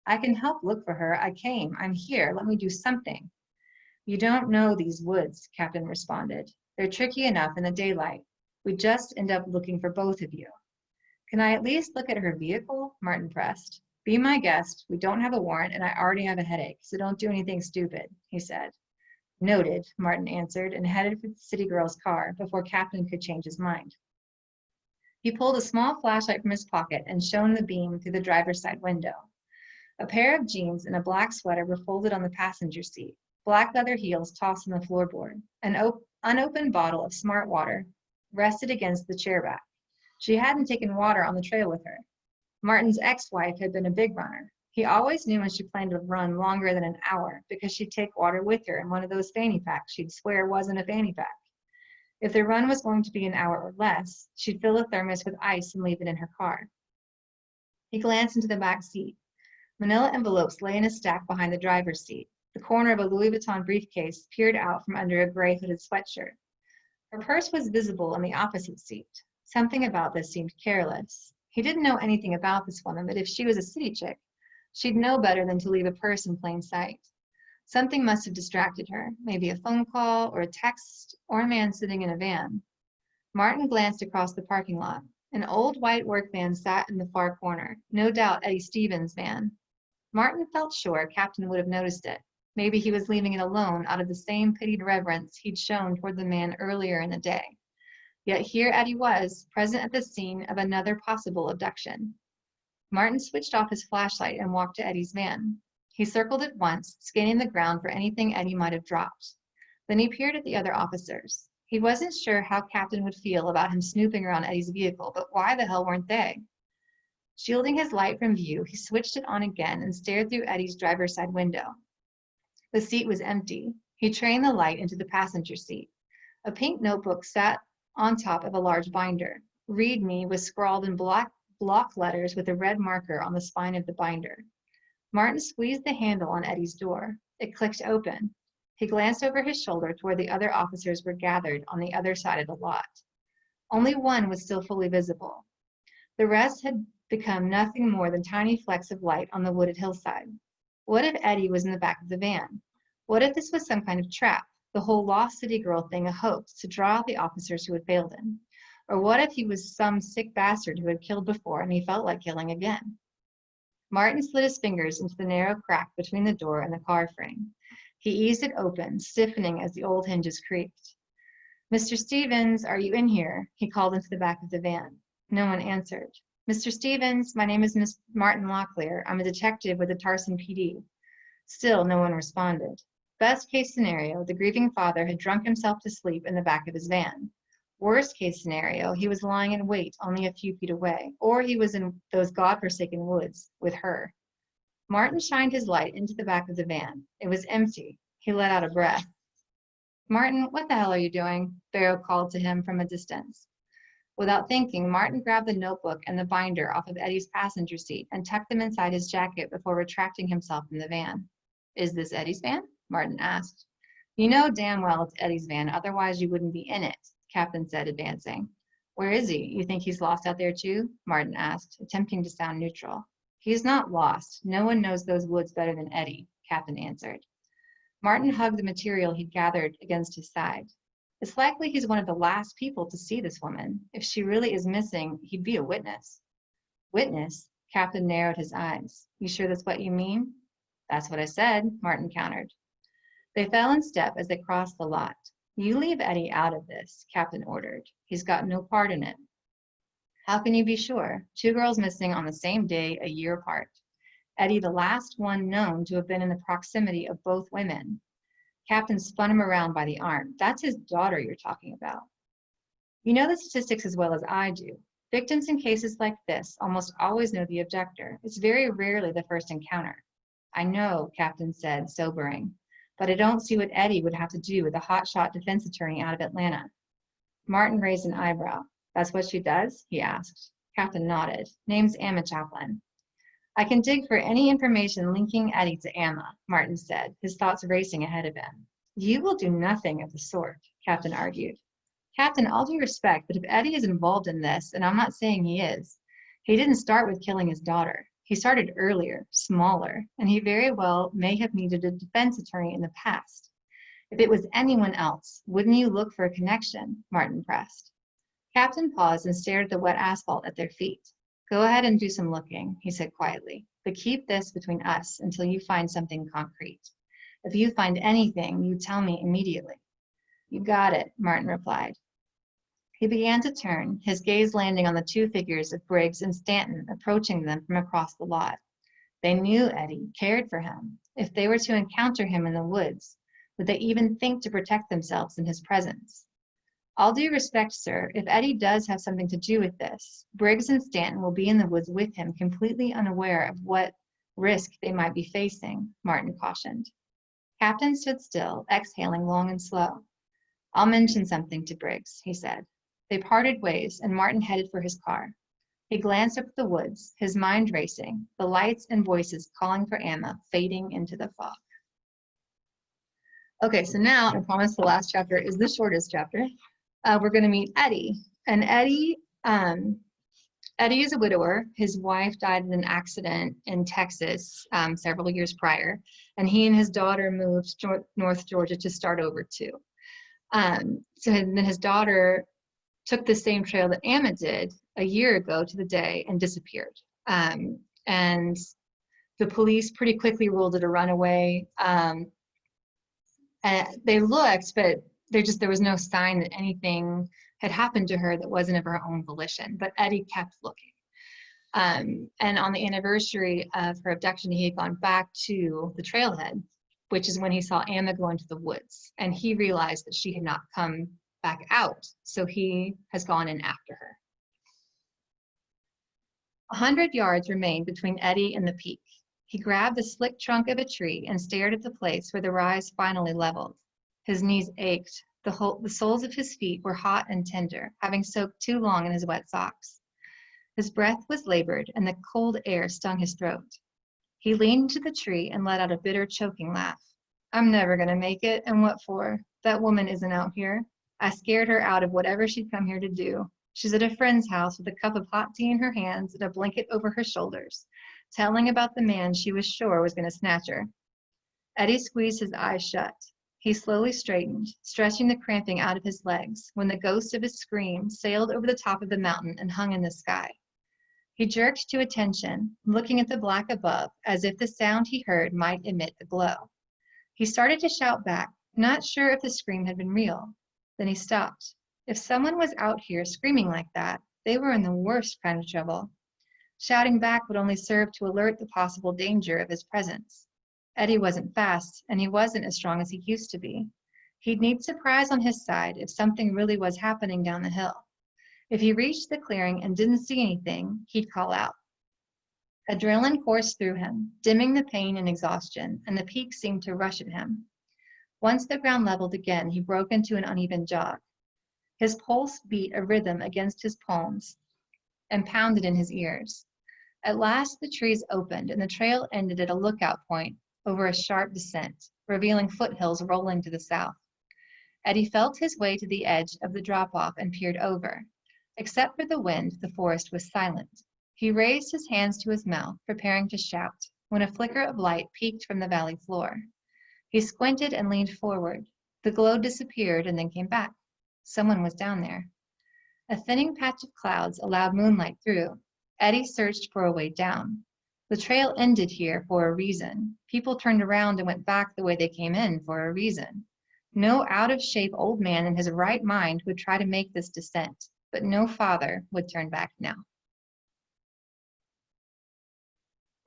I can help look for her. I came. I'm here. Let me do something. You don't know these woods, Captain responded. They're tricky enough in the daylight. We'd just end up looking for both of you. Can I at least look at her vehicle? Martin pressed. Be my guest. We don't have a warrant, and I already have a headache, so don't do anything stupid, he said. Noted, Martin answered, and headed for the city girl's car before Captain could change his mind. He pulled a small flashlight from his pocket and shone the beam through the driver's side window. A pair of jeans and a black sweater were folded on the passenger seat, black leather heels tossed on the floorboard. An unopened bottle of smart water rested against the chair back. She hadn't taken water on the trail with her. Martin's ex-wife had been a big runner. He always knew when she planned to run longer than an hour because she'd take water with her in one of those fanny packs she'd swear wasn't a fanny pack. If the run was going to be an hour or less, she'd fill a thermos with ice and leave it in her car. He glanced into the back seat. Manila envelopes lay in a stack behind the driver's seat. The corner of a Louis Vuitton briefcase peered out from under a gray hooded sweatshirt. Her purse was visible on the opposite seat. Something about this seemed careless. He didn't know anything about this woman, but if she was a city chick, she'd know better than to leave a purse in plain sight. Something must have distracted her, maybe a phone call or a text or a man sitting in a van. Martin glanced across the parking lot. An old white work van sat in the far corner, no doubt Eddie Stevens' van. Martin felt sure Captain would have noticed it. Maybe he was leaving it alone out of the same pitied reverence he'd shown toward the man earlier in the day. Yet here Eddie was, present at the scene of another possible abduction. Martin switched off his flashlight and walked to Eddie's van. He circled it once, scanning the ground for anything Eddie might have dropped. Then he peered at the other officers. He wasn't sure how Captain would feel about him snooping around Eddie's vehicle, but why the hell weren't they? Shielding his light from view, he switched it on again and stared through Eddie's driver's side window. The seat was empty. He trained the light into the passenger seat. A pink notebook sat on top of a large binder. "Read me" was scrawled in block letters with a red marker on the spine of the binder. Martin squeezed the handle on Eddie's door. It clicked open. He glanced over his shoulder to where the other officers were gathered on the other side of the lot. Only one was still fully visible. The rest had become nothing more than tiny flecks of light on the wooded hillside. What if Eddie was in the back of the van? What if this was some kind of trap, the whole lost city girl thing a hoax to draw out the officers who had failed him? Or what if he was some sick bastard who had killed before and he felt like killing again? Martin slid his fingers into the narrow crack between the door and the car frame. He eased it open, stiffening as the old hinges creaked. "Mr. Stevens, are you in here?" he called into the back of the van. No one answered. "Mr. Stevens, my name is Miss Martin Locklear. I'm a detective with the Tarson PD." Still no one responded. Best case scenario, the grieving father had drunk himself to sleep in the back of his van. Worst case scenario, he was lying in wait only a few feet away, or he was in those godforsaken woods with her. Martin shined his light into the back of the van. It was empty. He let out a breath. "Martin, what the hell are you doing?" Barrow called to him from a distance. Without thinking, Martin grabbed the notebook and the binder off of Eddie's passenger seat and tucked them inside his jacket before retracting himself from the van. "Is this Eddie's van?" Martin asked. "You know damn well it's Eddie's van, otherwise you wouldn't be in it," Captain said, advancing. "Where is he? You think he's lost out there too?" Martin asked, attempting to sound neutral. "He's not lost. No one knows those woods better than Eddie," Captain answered. Martin hugged the material he'd gathered against his side. "It's likely he's one of the last people to see this woman. If she really is missing, he'd be a witness." "Witness?" Captain narrowed his eyes. "You sure that's what you mean?" "That's what I said," Martin countered. They fell in step as they crossed the lot. "You leave Eddie out of this," Captain ordered. "He's got no part in it." "How can you be sure? 2 girls missing on the same day, a year apart. Eddie, the last one known to have been in the proximity of both women." Captain spun him around by the arm. "That's his daughter you're talking about." "You know the statistics as well as I do. Victims in cases like this almost always know the abductor. It's very rarely the first encounter." "I know," Captain said, sobering, "but I don't see what Eddie would have to do with a hotshot defense attorney out of Atlanta." Martin raised an eyebrow. "That's what she does?" he asked. Captain nodded. "Name's Ama Chaplin." "I can dig for any information linking Eddie to Ama," Martin said, his thoughts racing ahead of him. "You will do nothing of the sort," Captain argued. "Captain, all due respect, but if Eddie is involved in this, and I'm not saying he is, he didn't start with killing his daughter. He started earlier, smaller, and he very well may have needed a defense attorney in the past. If it was anyone else, wouldn't you look for a connection?" Martin pressed. Captain paused and stared at the wet asphalt at their feet. "Go ahead and do some looking," he said quietly, "but keep this between us until you find something concrete. If you find anything, you tell me immediately." "You got it," Martin replied. He began to turn, his gaze landing on the 2 figures of Briggs and Stanton approaching them from across the lot. They knew Eddie, cared for him. If they were to encounter him in the woods, would they even think to protect themselves in his presence? "All due respect, sir, if Eddie does have something to do with this, Briggs and Stanton will be in the woods with him, completely unaware of what risk they might be facing," Martin cautioned. Captain stood still, exhaling long and slow. "I'll mention something to Briggs," he said. They parted ways, and Martin headed for his car. He glanced up at the woods, his mind racing, the lights and voices calling for Ama fading into the fog. Okay, so now, I promise the last chapter is the shortest chapter. We're going to meet Eddie. And Eddie Eddie is a widower. His wife died in an accident in Texas several years prior, and he and his daughter moved to North Georgia to start over too. So then his daughter took the same trail that Ama did a year ago to the day and disappeared. And the police pretty quickly ruled it a runaway. And they looked, but there was no sign that anything had happened to her that wasn't of her own volition. But Eddie kept looking. And on the anniversary of her abduction, he had gone back to the trailhead, which is when he saw Ama go into the woods. And he realized that she had not come back out. So he has gone in after her. 100 yards remained between Eddie and the peak. He grabbed the slick trunk of a tree and stared at the place where the rise finally leveled. His knees ached. The soles of his feet were hot and tender, having soaked too long in his wet socks. His breath was labored, and the cold air stung his throat. He leaned into the tree and let out a bitter, choking laugh. I'm never going to make it, and what for? That woman isn't out here. I scared her out of whatever she'd come here to do. She's at a friend's house with a cup of hot tea in her hands and a blanket over her shoulders, telling about the man she was sure was going to snatch her. Eddie squeezed his eyes shut. He slowly straightened, stretching the cramping out of his legs, when the ghost of his scream sailed over the top of the mountain and hung in the sky. He jerked to attention, looking at the black above, as if the sound he heard might emit a glow. He started to shout back, not sure if the scream had been real. Then he stopped. If someone was out here screaming like that, they were in the worst kind of trouble. Shouting back would only serve to alert the possible danger of his presence. Eddie wasn't fast, and he wasn't as strong as he used to be. He'd need surprise on his side if something really was happening down the hill. If he reached the clearing and didn't see anything, he'd call out. Adrenaline coursed through him, dimming the pain and exhaustion, and the peak seemed to rush at him. Once the ground leveled again, he broke into an uneven jog. His pulse beat a rhythm against his palms and pounded in his ears. At last, the trees opened, and the trail ended at a lookout point over a sharp descent, revealing foothills rolling to the south. Eddie felt his way to the edge of the drop-off and peered over. Except for the wind, the forest was silent. He raised his hands to his mouth, preparing to shout, when a flicker of light peeked from the valley floor. He squinted and leaned forward. The glow disappeared and then came back. Someone was down there. A thinning patch of clouds allowed moonlight through. Eddie searched for a way down. The trail ended here for a reason. People turned around and went back the way they came in for a reason. No out-of-shape old man in his right mind would try to make this descent, but no father would turn back now.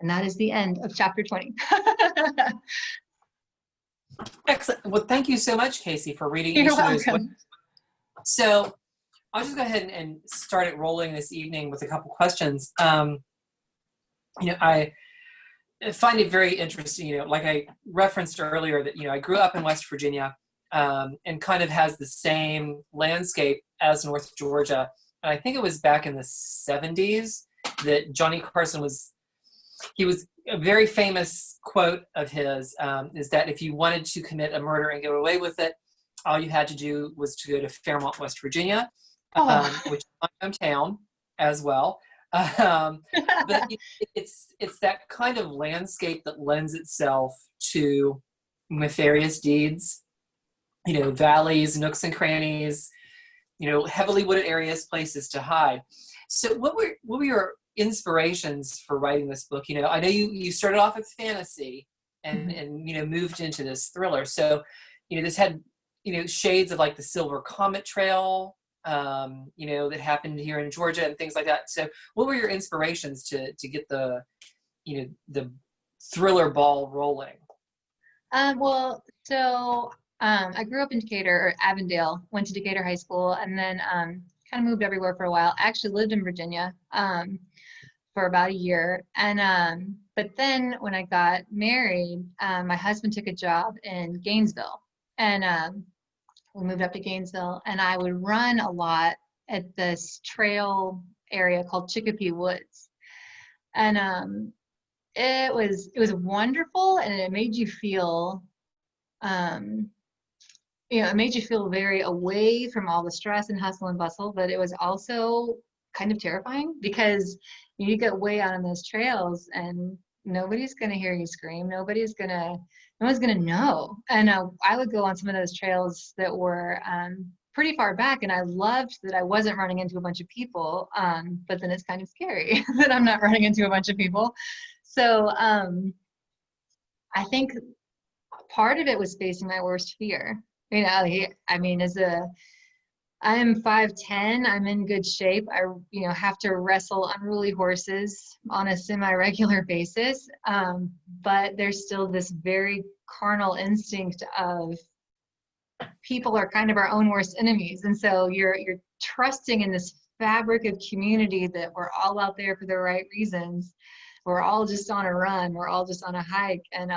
And that is the end of chapter 20. Excellent. Well, thank you so much, Casey, for reading You're each of those. welcome. So I'll just go ahead and start it rolling this evening with a couple questions. I find it very interesting, like I referenced earlier that, I grew up in West Virginia and kind of has the same landscape as North Georgia. And I think it was back in the 70s that Johnny Carson was a very famous quote of his is that if you wanted to commit a murder and get away with it, all you had to do was to go to Fairmont, West Virginia, which is my hometown as well. But it's that kind of landscape that lends itself to nefarious deeds, valleys, nooks and crannies, heavily wooded areas, places to hide. So what were your inspirations for writing this book? I know you started off with fantasy and moved into this thriller. So, this had, shades of like the Silver Comet Trail, that happened here in Georgia and things like that. So what were your inspirations to get the thriller ball rolling? I grew up in Decatur, or Avondale, went to Decatur High School, and then kind of moved everywhere for a while. I actually lived in Virginia for about a year. And but then when I got married, my husband took a job in Gainesville. And we moved up to Gainesville, and I would run a lot at this trail area called Chicopee Woods. And it was wonderful, and it made you feel it made you feel very away from all the stress and hustle and bustle, but it was also kind of terrifying, because you get way out on those trails and nobody's going to hear you scream. No one's going to know. And I would go on some of those trails that were pretty far back, and I loved that I wasn't running into a bunch of people. But then it's kind of scary that I'm not running into a bunch of people. So I think part of it was facing my worst fear. I mean, I am 5'10", I'm in good shape. I, have to wrestle unruly horses on a semi-regular basis. But there's still this very carnal instinct of people are kind of our own worst enemies. And so you're trusting in this fabric of community that we're all out there for the right reasons. We're all just on a run. We're all just on a hike. And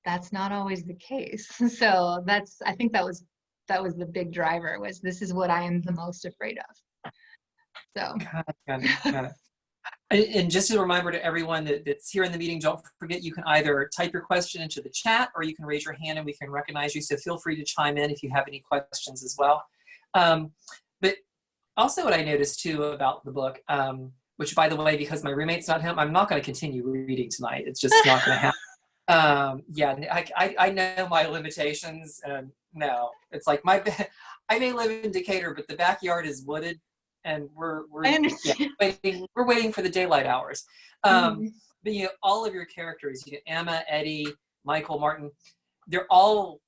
that's not always the case. So I think that was the big driver, was this is what I am the most afraid of. So. Got it. And just a reminder to everyone that's here in the meeting, don't forget you can either type your question into the chat or you can raise your hand and we can recognize you. So feel free to chime in if you have any questions as well. But also what I noticed too about the book, which by the way, because my roommate's not home, I'm not going to continue reading tonight. It's just not going to happen. I know my limitations. No, it's like I may live in Decatur, but the backyard is wooded, and we're waiting for the daylight hours. But all of your characters, Ama, Eddie, Michael, Martin, they're all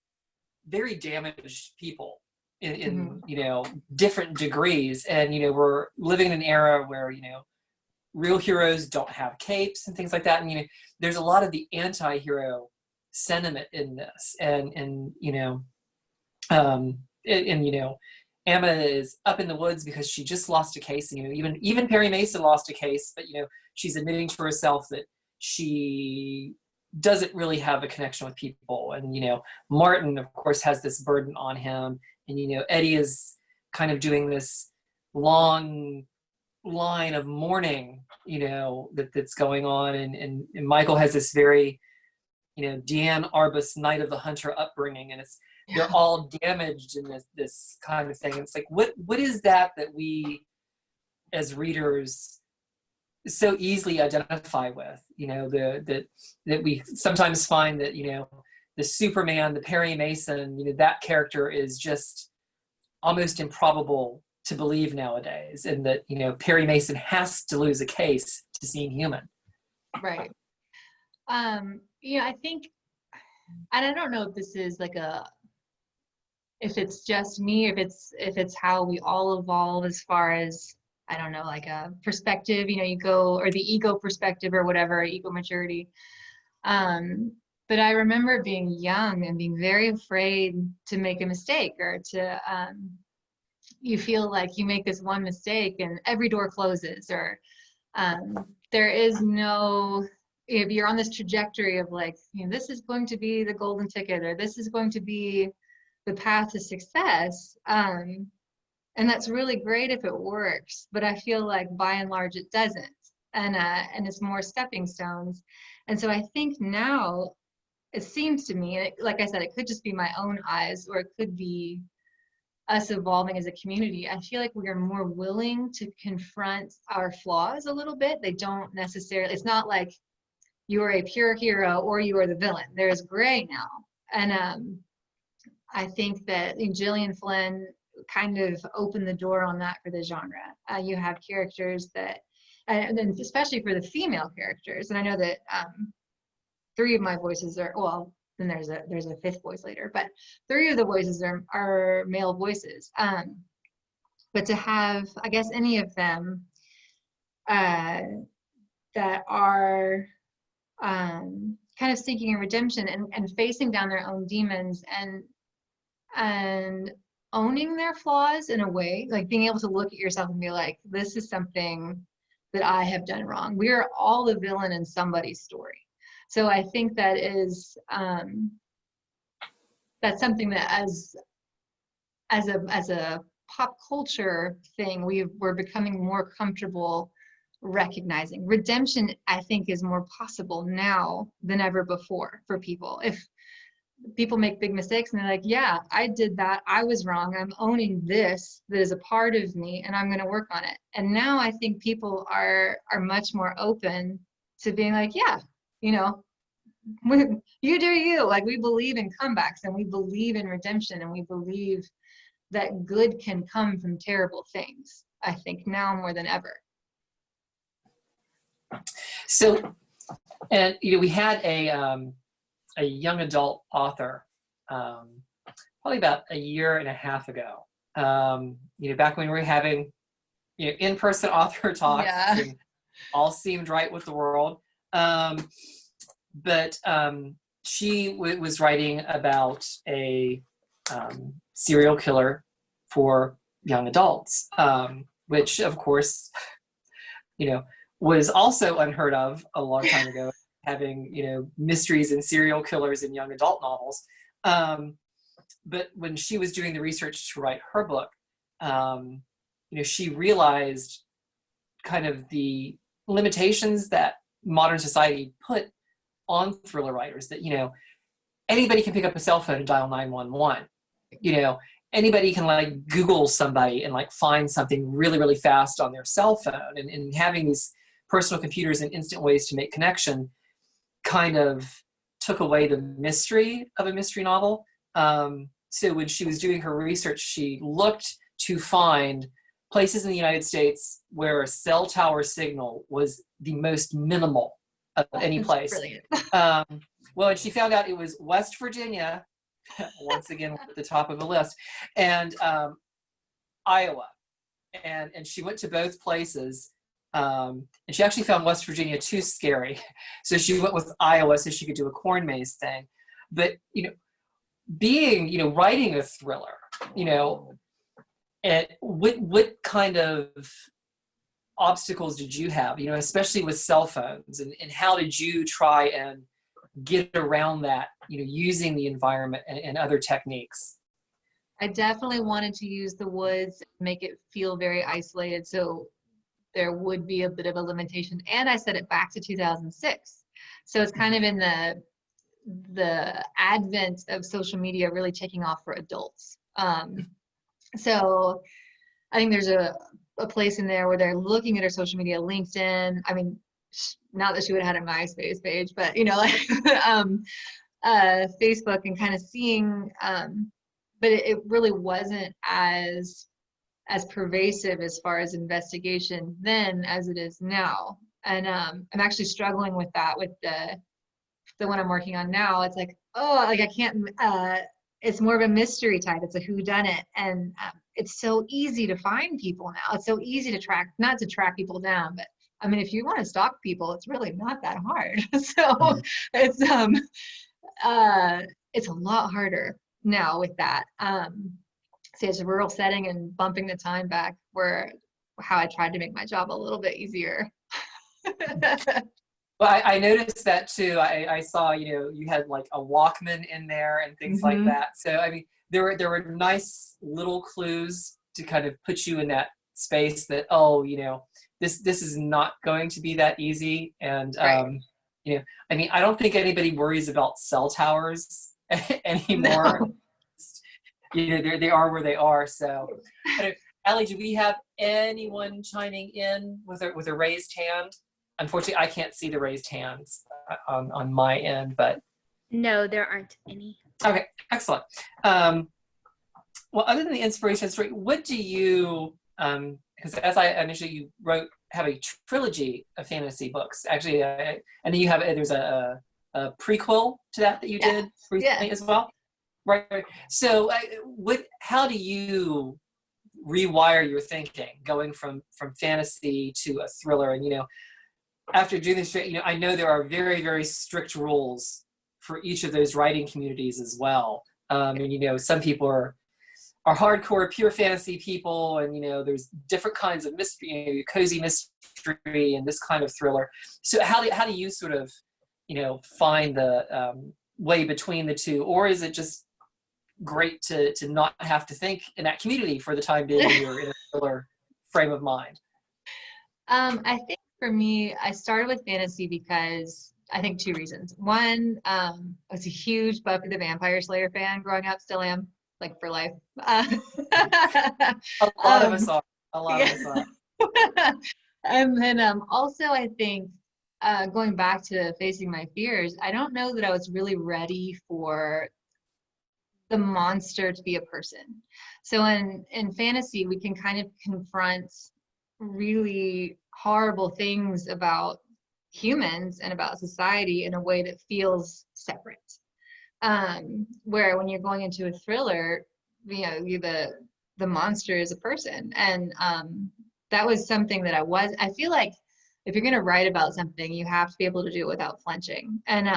very damaged people in different degrees, and we're living in an era where real heroes don't have capes and things like that, and there's a lot of the anti-hero sentiment in this, and Ama is up in the woods because she just lost a case, and even Perry Mason lost a case, but she's admitting to herself that she doesn't really have a connection with people, and Martin of course has this burden on him, and Eddie is kind of doing this long line of mourning that's going on, and Michael has this very Deanne Arbus Night of the Hunter upbringing, and they're all damaged in this kind of thing. And it's like, what is that we as readers so easily identify with, that we sometimes find that the Superman, the Perry Mason, that character is just almost improbable to believe nowadays, and that Perry Mason has to lose a case to seem human. Right. I think, and I don't know if this is if it's just me, if it's how we all evolve as far as, I don't know, like a perspective, you go, or the ego perspective or whatever, ego maturity. But I remember being young and being very afraid to make a mistake, or to, you feel like you make this one mistake and every door closes, or there is no, if you're on this trajectory of this is going to be the golden ticket, or this is going to be the path to success, and that's really great if it works, but I feel like by and large it doesn't, and it's more stepping stones. And so I think now it seems to me, like I said, it could just be my own eyes, or it could be us evolving as a community. I feel like we are more willing to confront our flaws a little bit. They don't necessarily, it's not like you are a pure hero or you are the villain. There's gray now. And I think that Gillian Flynn kind of opened the door on that for the genre. You have characters that, and then especially for the female characters, and I know that 3 of my voices are, well, then there's a 5th voice later, but 3 of the voices are male voices. But to have, I guess, any of them that are kind of seeking a redemption and facing down their own demons, and owning their flaws in a way, like being able to look at yourself and be like, this is something that I have done wrong. We are all the villain in somebody's story. So I think that is, that's something that as a pop culture thing, we're becoming more comfortable recognizing. Redemption, I think, is more possible now than ever before for people. If people make big mistakes and they're like, yeah, I did that. I was wrong. I'm owning this that is a part of me and I'm going to work on it. And now I think people are much more open to being like, yeah, you know, you do you. Like, we believe in comebacks and we believe in redemption and we believe that good can come from terrible things. I think now more than ever. So, and we had a young adult author, probably about a year and a half ago. Back when we were having, in-person author talks, Yeah. and all seemed right with the world. But she was writing about a serial killer for young adults, which of course, was also unheard of a long time ago, having, mysteries and serial killers in young adult novels. But when she was doing the research to write her book, she realized kind of the limitations that modern society put on thriller writers, that, anybody can pick up a cell phone and dial 911. Anybody can like Google somebody and like find something really, really fast on their cell phone, and having these personal computers and instant ways to make connection kind of took away the mystery of a mystery novel. So when she was doing her research, she looked to find places in the United States where a cell tower signal was the most minimal of any place. Brilliant. Well, and she found out it was West Virginia, once again at the top of the list, and Iowa. And she went to both places, and she actually found West Virginia too scary. So she went with Iowa so she could do a corn maze thing. But, writing a thriller, and what kind of obstacles did you have, especially with cell phones, and how did you try and get around that, using the environment and other techniques? I definitely wanted to use the woods, make it feel very isolated, so there would be a bit of a limitation. And I set it back to 2006. So it's kind of in the advent of social media really taking off for adults. So I think there's a place in there where they're looking at her social media, LinkedIn. I mean, not that she would have had a MySpace page, but Facebook, and kind of seeing, but it really wasn't as pervasive as far as investigation then as it is now. And I'm actually struggling with that with the one I'm working on now. It's like, I can't, it's more of a mystery type. It's a whodunit. And it's so easy to find people now. It's so easy to track, not to track people down, but I mean, if you want to stalk people, it's really not that hard. So it's a lot harder now with that. So it's a rural setting and bumping the time back where how I tried to make my job a little bit easier. Well, I noticed that too. I saw, you had like a Walkman in there and things like that. So, I mean, there were nice little clues to kind of put you in that space that, this is not going to be that easy. And, Right. I mean, I don't think anybody worries about cell towers anymore. No. They are where they are. So, Allie, do we have anyone chiming in with a raised hand? Unfortunately, I can't see the raised hands on my end, but. No, there aren't any. Okay, excellent. Well, other than the inspiration story, what do you, because as I mentioned, you have a trilogy of fantasy books. Actually, and then there's a prequel to that you did recently as well. Right. So how do you rewire your thinking going from fantasy to a thriller? And, after doing this, I know there are very, very strict rules for each of those writing communities as well. And, some people are hardcore pure fantasy people, and, there's different kinds of mystery, cozy mystery and this kind of thriller. So how do you sort of, find the way between the two? Or is it just great to not have to think in that community for the time being when you're in a thriller frame of mind? I think for me, I started with fantasy because I think 2 reasons. One, I was a huge Buffy the Vampire Slayer fan growing up, still am, like for life. A lot of us Um, are. A lot of yeah. us are. And then also I think going back to facing my fears, I don't know that I was really ready for the monster to be a person. So in fantasy, we can kind of confront really horrible things about humans and about society in a way that feels separate. Where when you're going into a thriller, the monster is a person, and that was something that I feel like if you're going to write about something, you have to be able to do it without flinching, and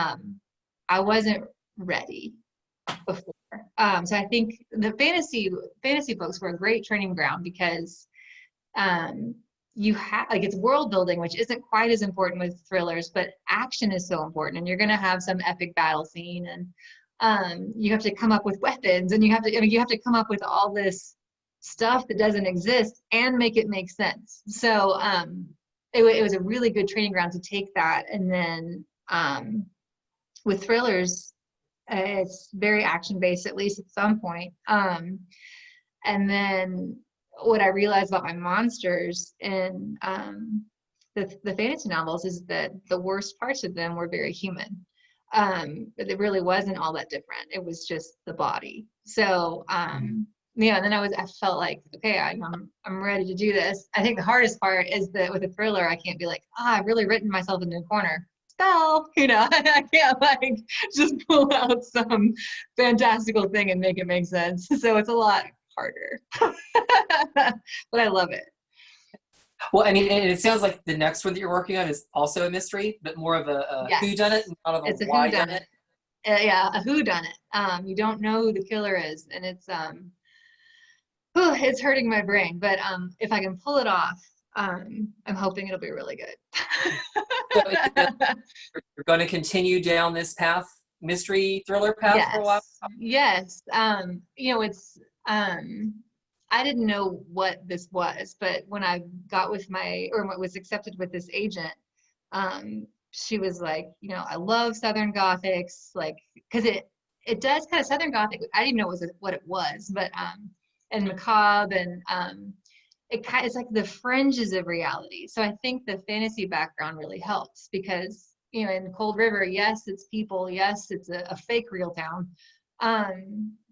I wasn't ready before. So I think the fantasy books were a great training ground because you have like it's world building, which isn't quite as important with thrillers, but action is so important, and you're going to have some epic battle scene, and you have to come up with weapons, and you have to come up with all this stuff that doesn't exist and make it make sense. So it was a really good training ground to take that, and then with thrillers, it's very action based, at least at some point. And then what I realized about my monsters in the fantasy novels is that the worst parts of them were very human. But it really wasn't all that different. It was just the body. So yeah, and then I felt like, okay, I'm ready to do this. I think the hardest part is that with a thriller, I can't be like, I've really written myself into a corner. Spell, I can't like just pull out some fantastical thing and make it make sense. So it's a lot harder, but I love it. Well, I mean, and it sounds like the next one that you're working on is also a mystery, but more of a Yes. whodunit, not of It's a a whodunit. Yeah, a whodunit. You don't know who the killer is, and it's hurting my brain. But if I can pull it off, I'm hoping it'll be really good. So you're going to continue down this path, mystery thriller path for a while? Yes. It's I didn't know what this was, but when I got with what was accepted with this agent, she was like, I love Southern Gothics, like, because it does kind of Southern Gothic. I didn't even know what it was, but and macabre, and it's like the fringes of reality. So I think the fantasy background really helps because, in Cold River, yes, it's people, yes, it's a fake real town.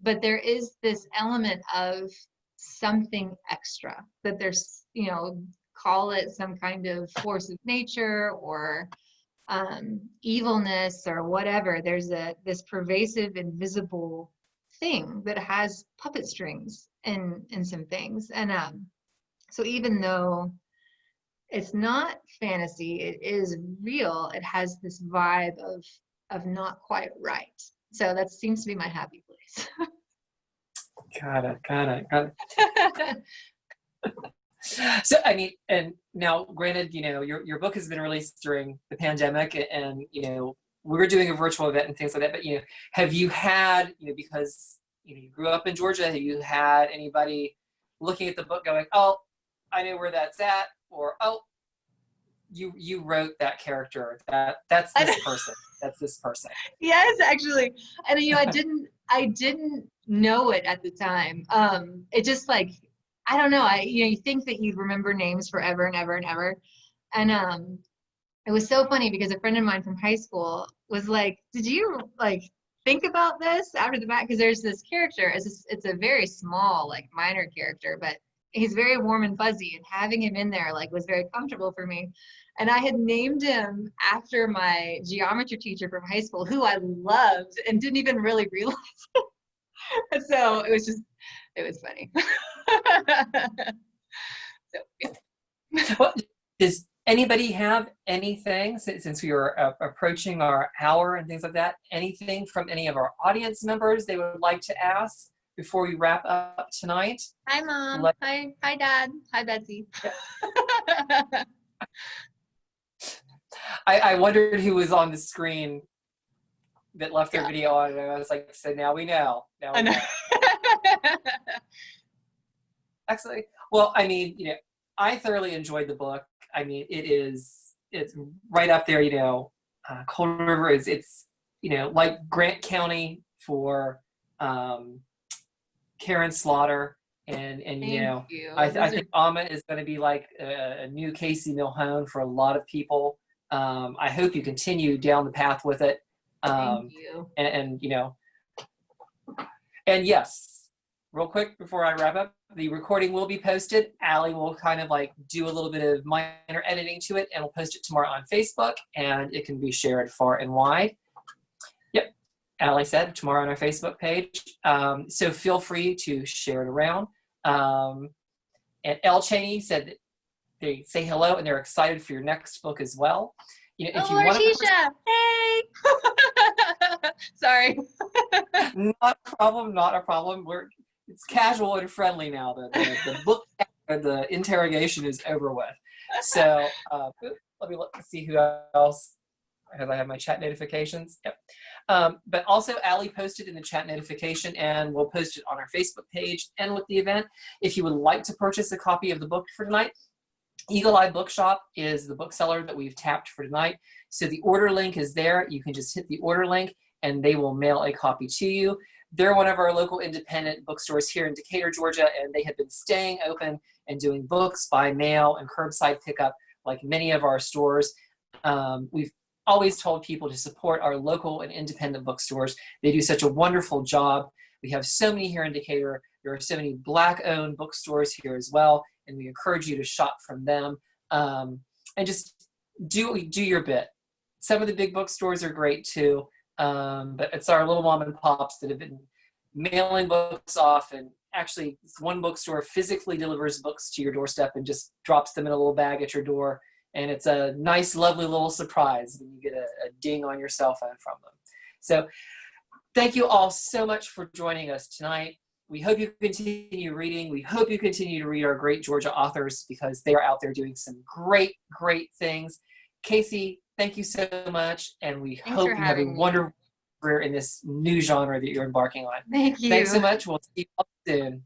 But there is this element of something extra that there's, call it some kind of force of nature or evilness or whatever. There's this pervasive, invisible thing that has puppet strings in some things. And so even though it's not fantasy, it is real, it has this vibe of not quite right. So that seems to be my happy place. Got it. So, I mean, and now granted, your book has been released during the pandemic, and, we're doing a virtual event and things like that, but, have you had, because, you grew up in Georgia, have you had anybody looking at the book going, oh, I know where that's at, or, oh, you wrote that character, that's this person, that's this person? Yes, actually. And I didn't know it at the time. It just like, I don't know. You think that you'd remember names forever and ever and ever. And it was so funny because a friend of mine from high school was like, did you like think about this after the fact? Because there's this character, it's a very small, like minor character, but he's very warm and fuzzy, and having him in there like was very comfortable for me. And I had named him after my geometry teacher from high school, who I loved and didn't even really realize. So it was funny. So, yeah. Well, does anybody have anything, since we are approaching our hour and things like that, anything from any of our audience members they would like to ask before we wrap up tonight? Hi, Mom. Hi, Dad. Hi, Betsy. Yeah. I wondered who was on the screen that left their video on, and I was like, so now we know. I know. Excellent. Well, I mean, I thoroughly enjoyed the book. I mean, it's right up there, Cold River is, it's, like Grant County for Karen Slaughter. And Thank you. I Those think Ama is going to be like a new Casey Milhone for a lot of people. I hope you continue down the path with it. Thank you. And and yes, real quick before I wrap up, the recording will be posted. Allie will kind of like do a little bit of minor editing to it, and we'll post it tomorrow on Facebook, and it can be shared far and wide. Yep, Allie said tomorrow on our Facebook page. So feel free to share it around. And Elle Cheney said that they say hello and they're excited for your next book as well. If you want to, hey, sorry. Not a problem. It's casual and friendly now. The book, the interrogation is over with. So let me see who else, because I have my chat notifications. Yep. But also Allie posted in the chat notification, and we'll post it on our Facebook page and with the event. If you would like to purchase a copy of the book for tonight, Eagle Eye Bookshop is the bookseller that we've tapped for tonight. So the order link is there. You can just hit the order link and they will mail a copy to you. They're one of our local independent bookstores here in Decatur, Georgia, and they have been staying open and doing books by mail and curbside pickup like many of our stores. We've always told people to support our local and independent bookstores. They do such a wonderful job. We have so many here in Decatur. There are so many Black-owned bookstores here as well, and we encourage you to shop from them, and just do your bit. Some of the big bookstores are great too, but it's our little mom and pops that have been mailing books off, and actually one bookstore physically delivers books to your doorstep and just drops them in a little bag at your door, and it's a nice, lovely little surprise when you get a ding on your cell phone from them. So thank you all so much for joining us tonight. We hope you continue reading. We hope you continue to read our great Georgia authors, because they are out there doing some great, great things. Casey, thank you so much, and we hope you have a wonderful career in this new genre that you're embarking on. Thank you. Thanks so much. We'll see you all soon.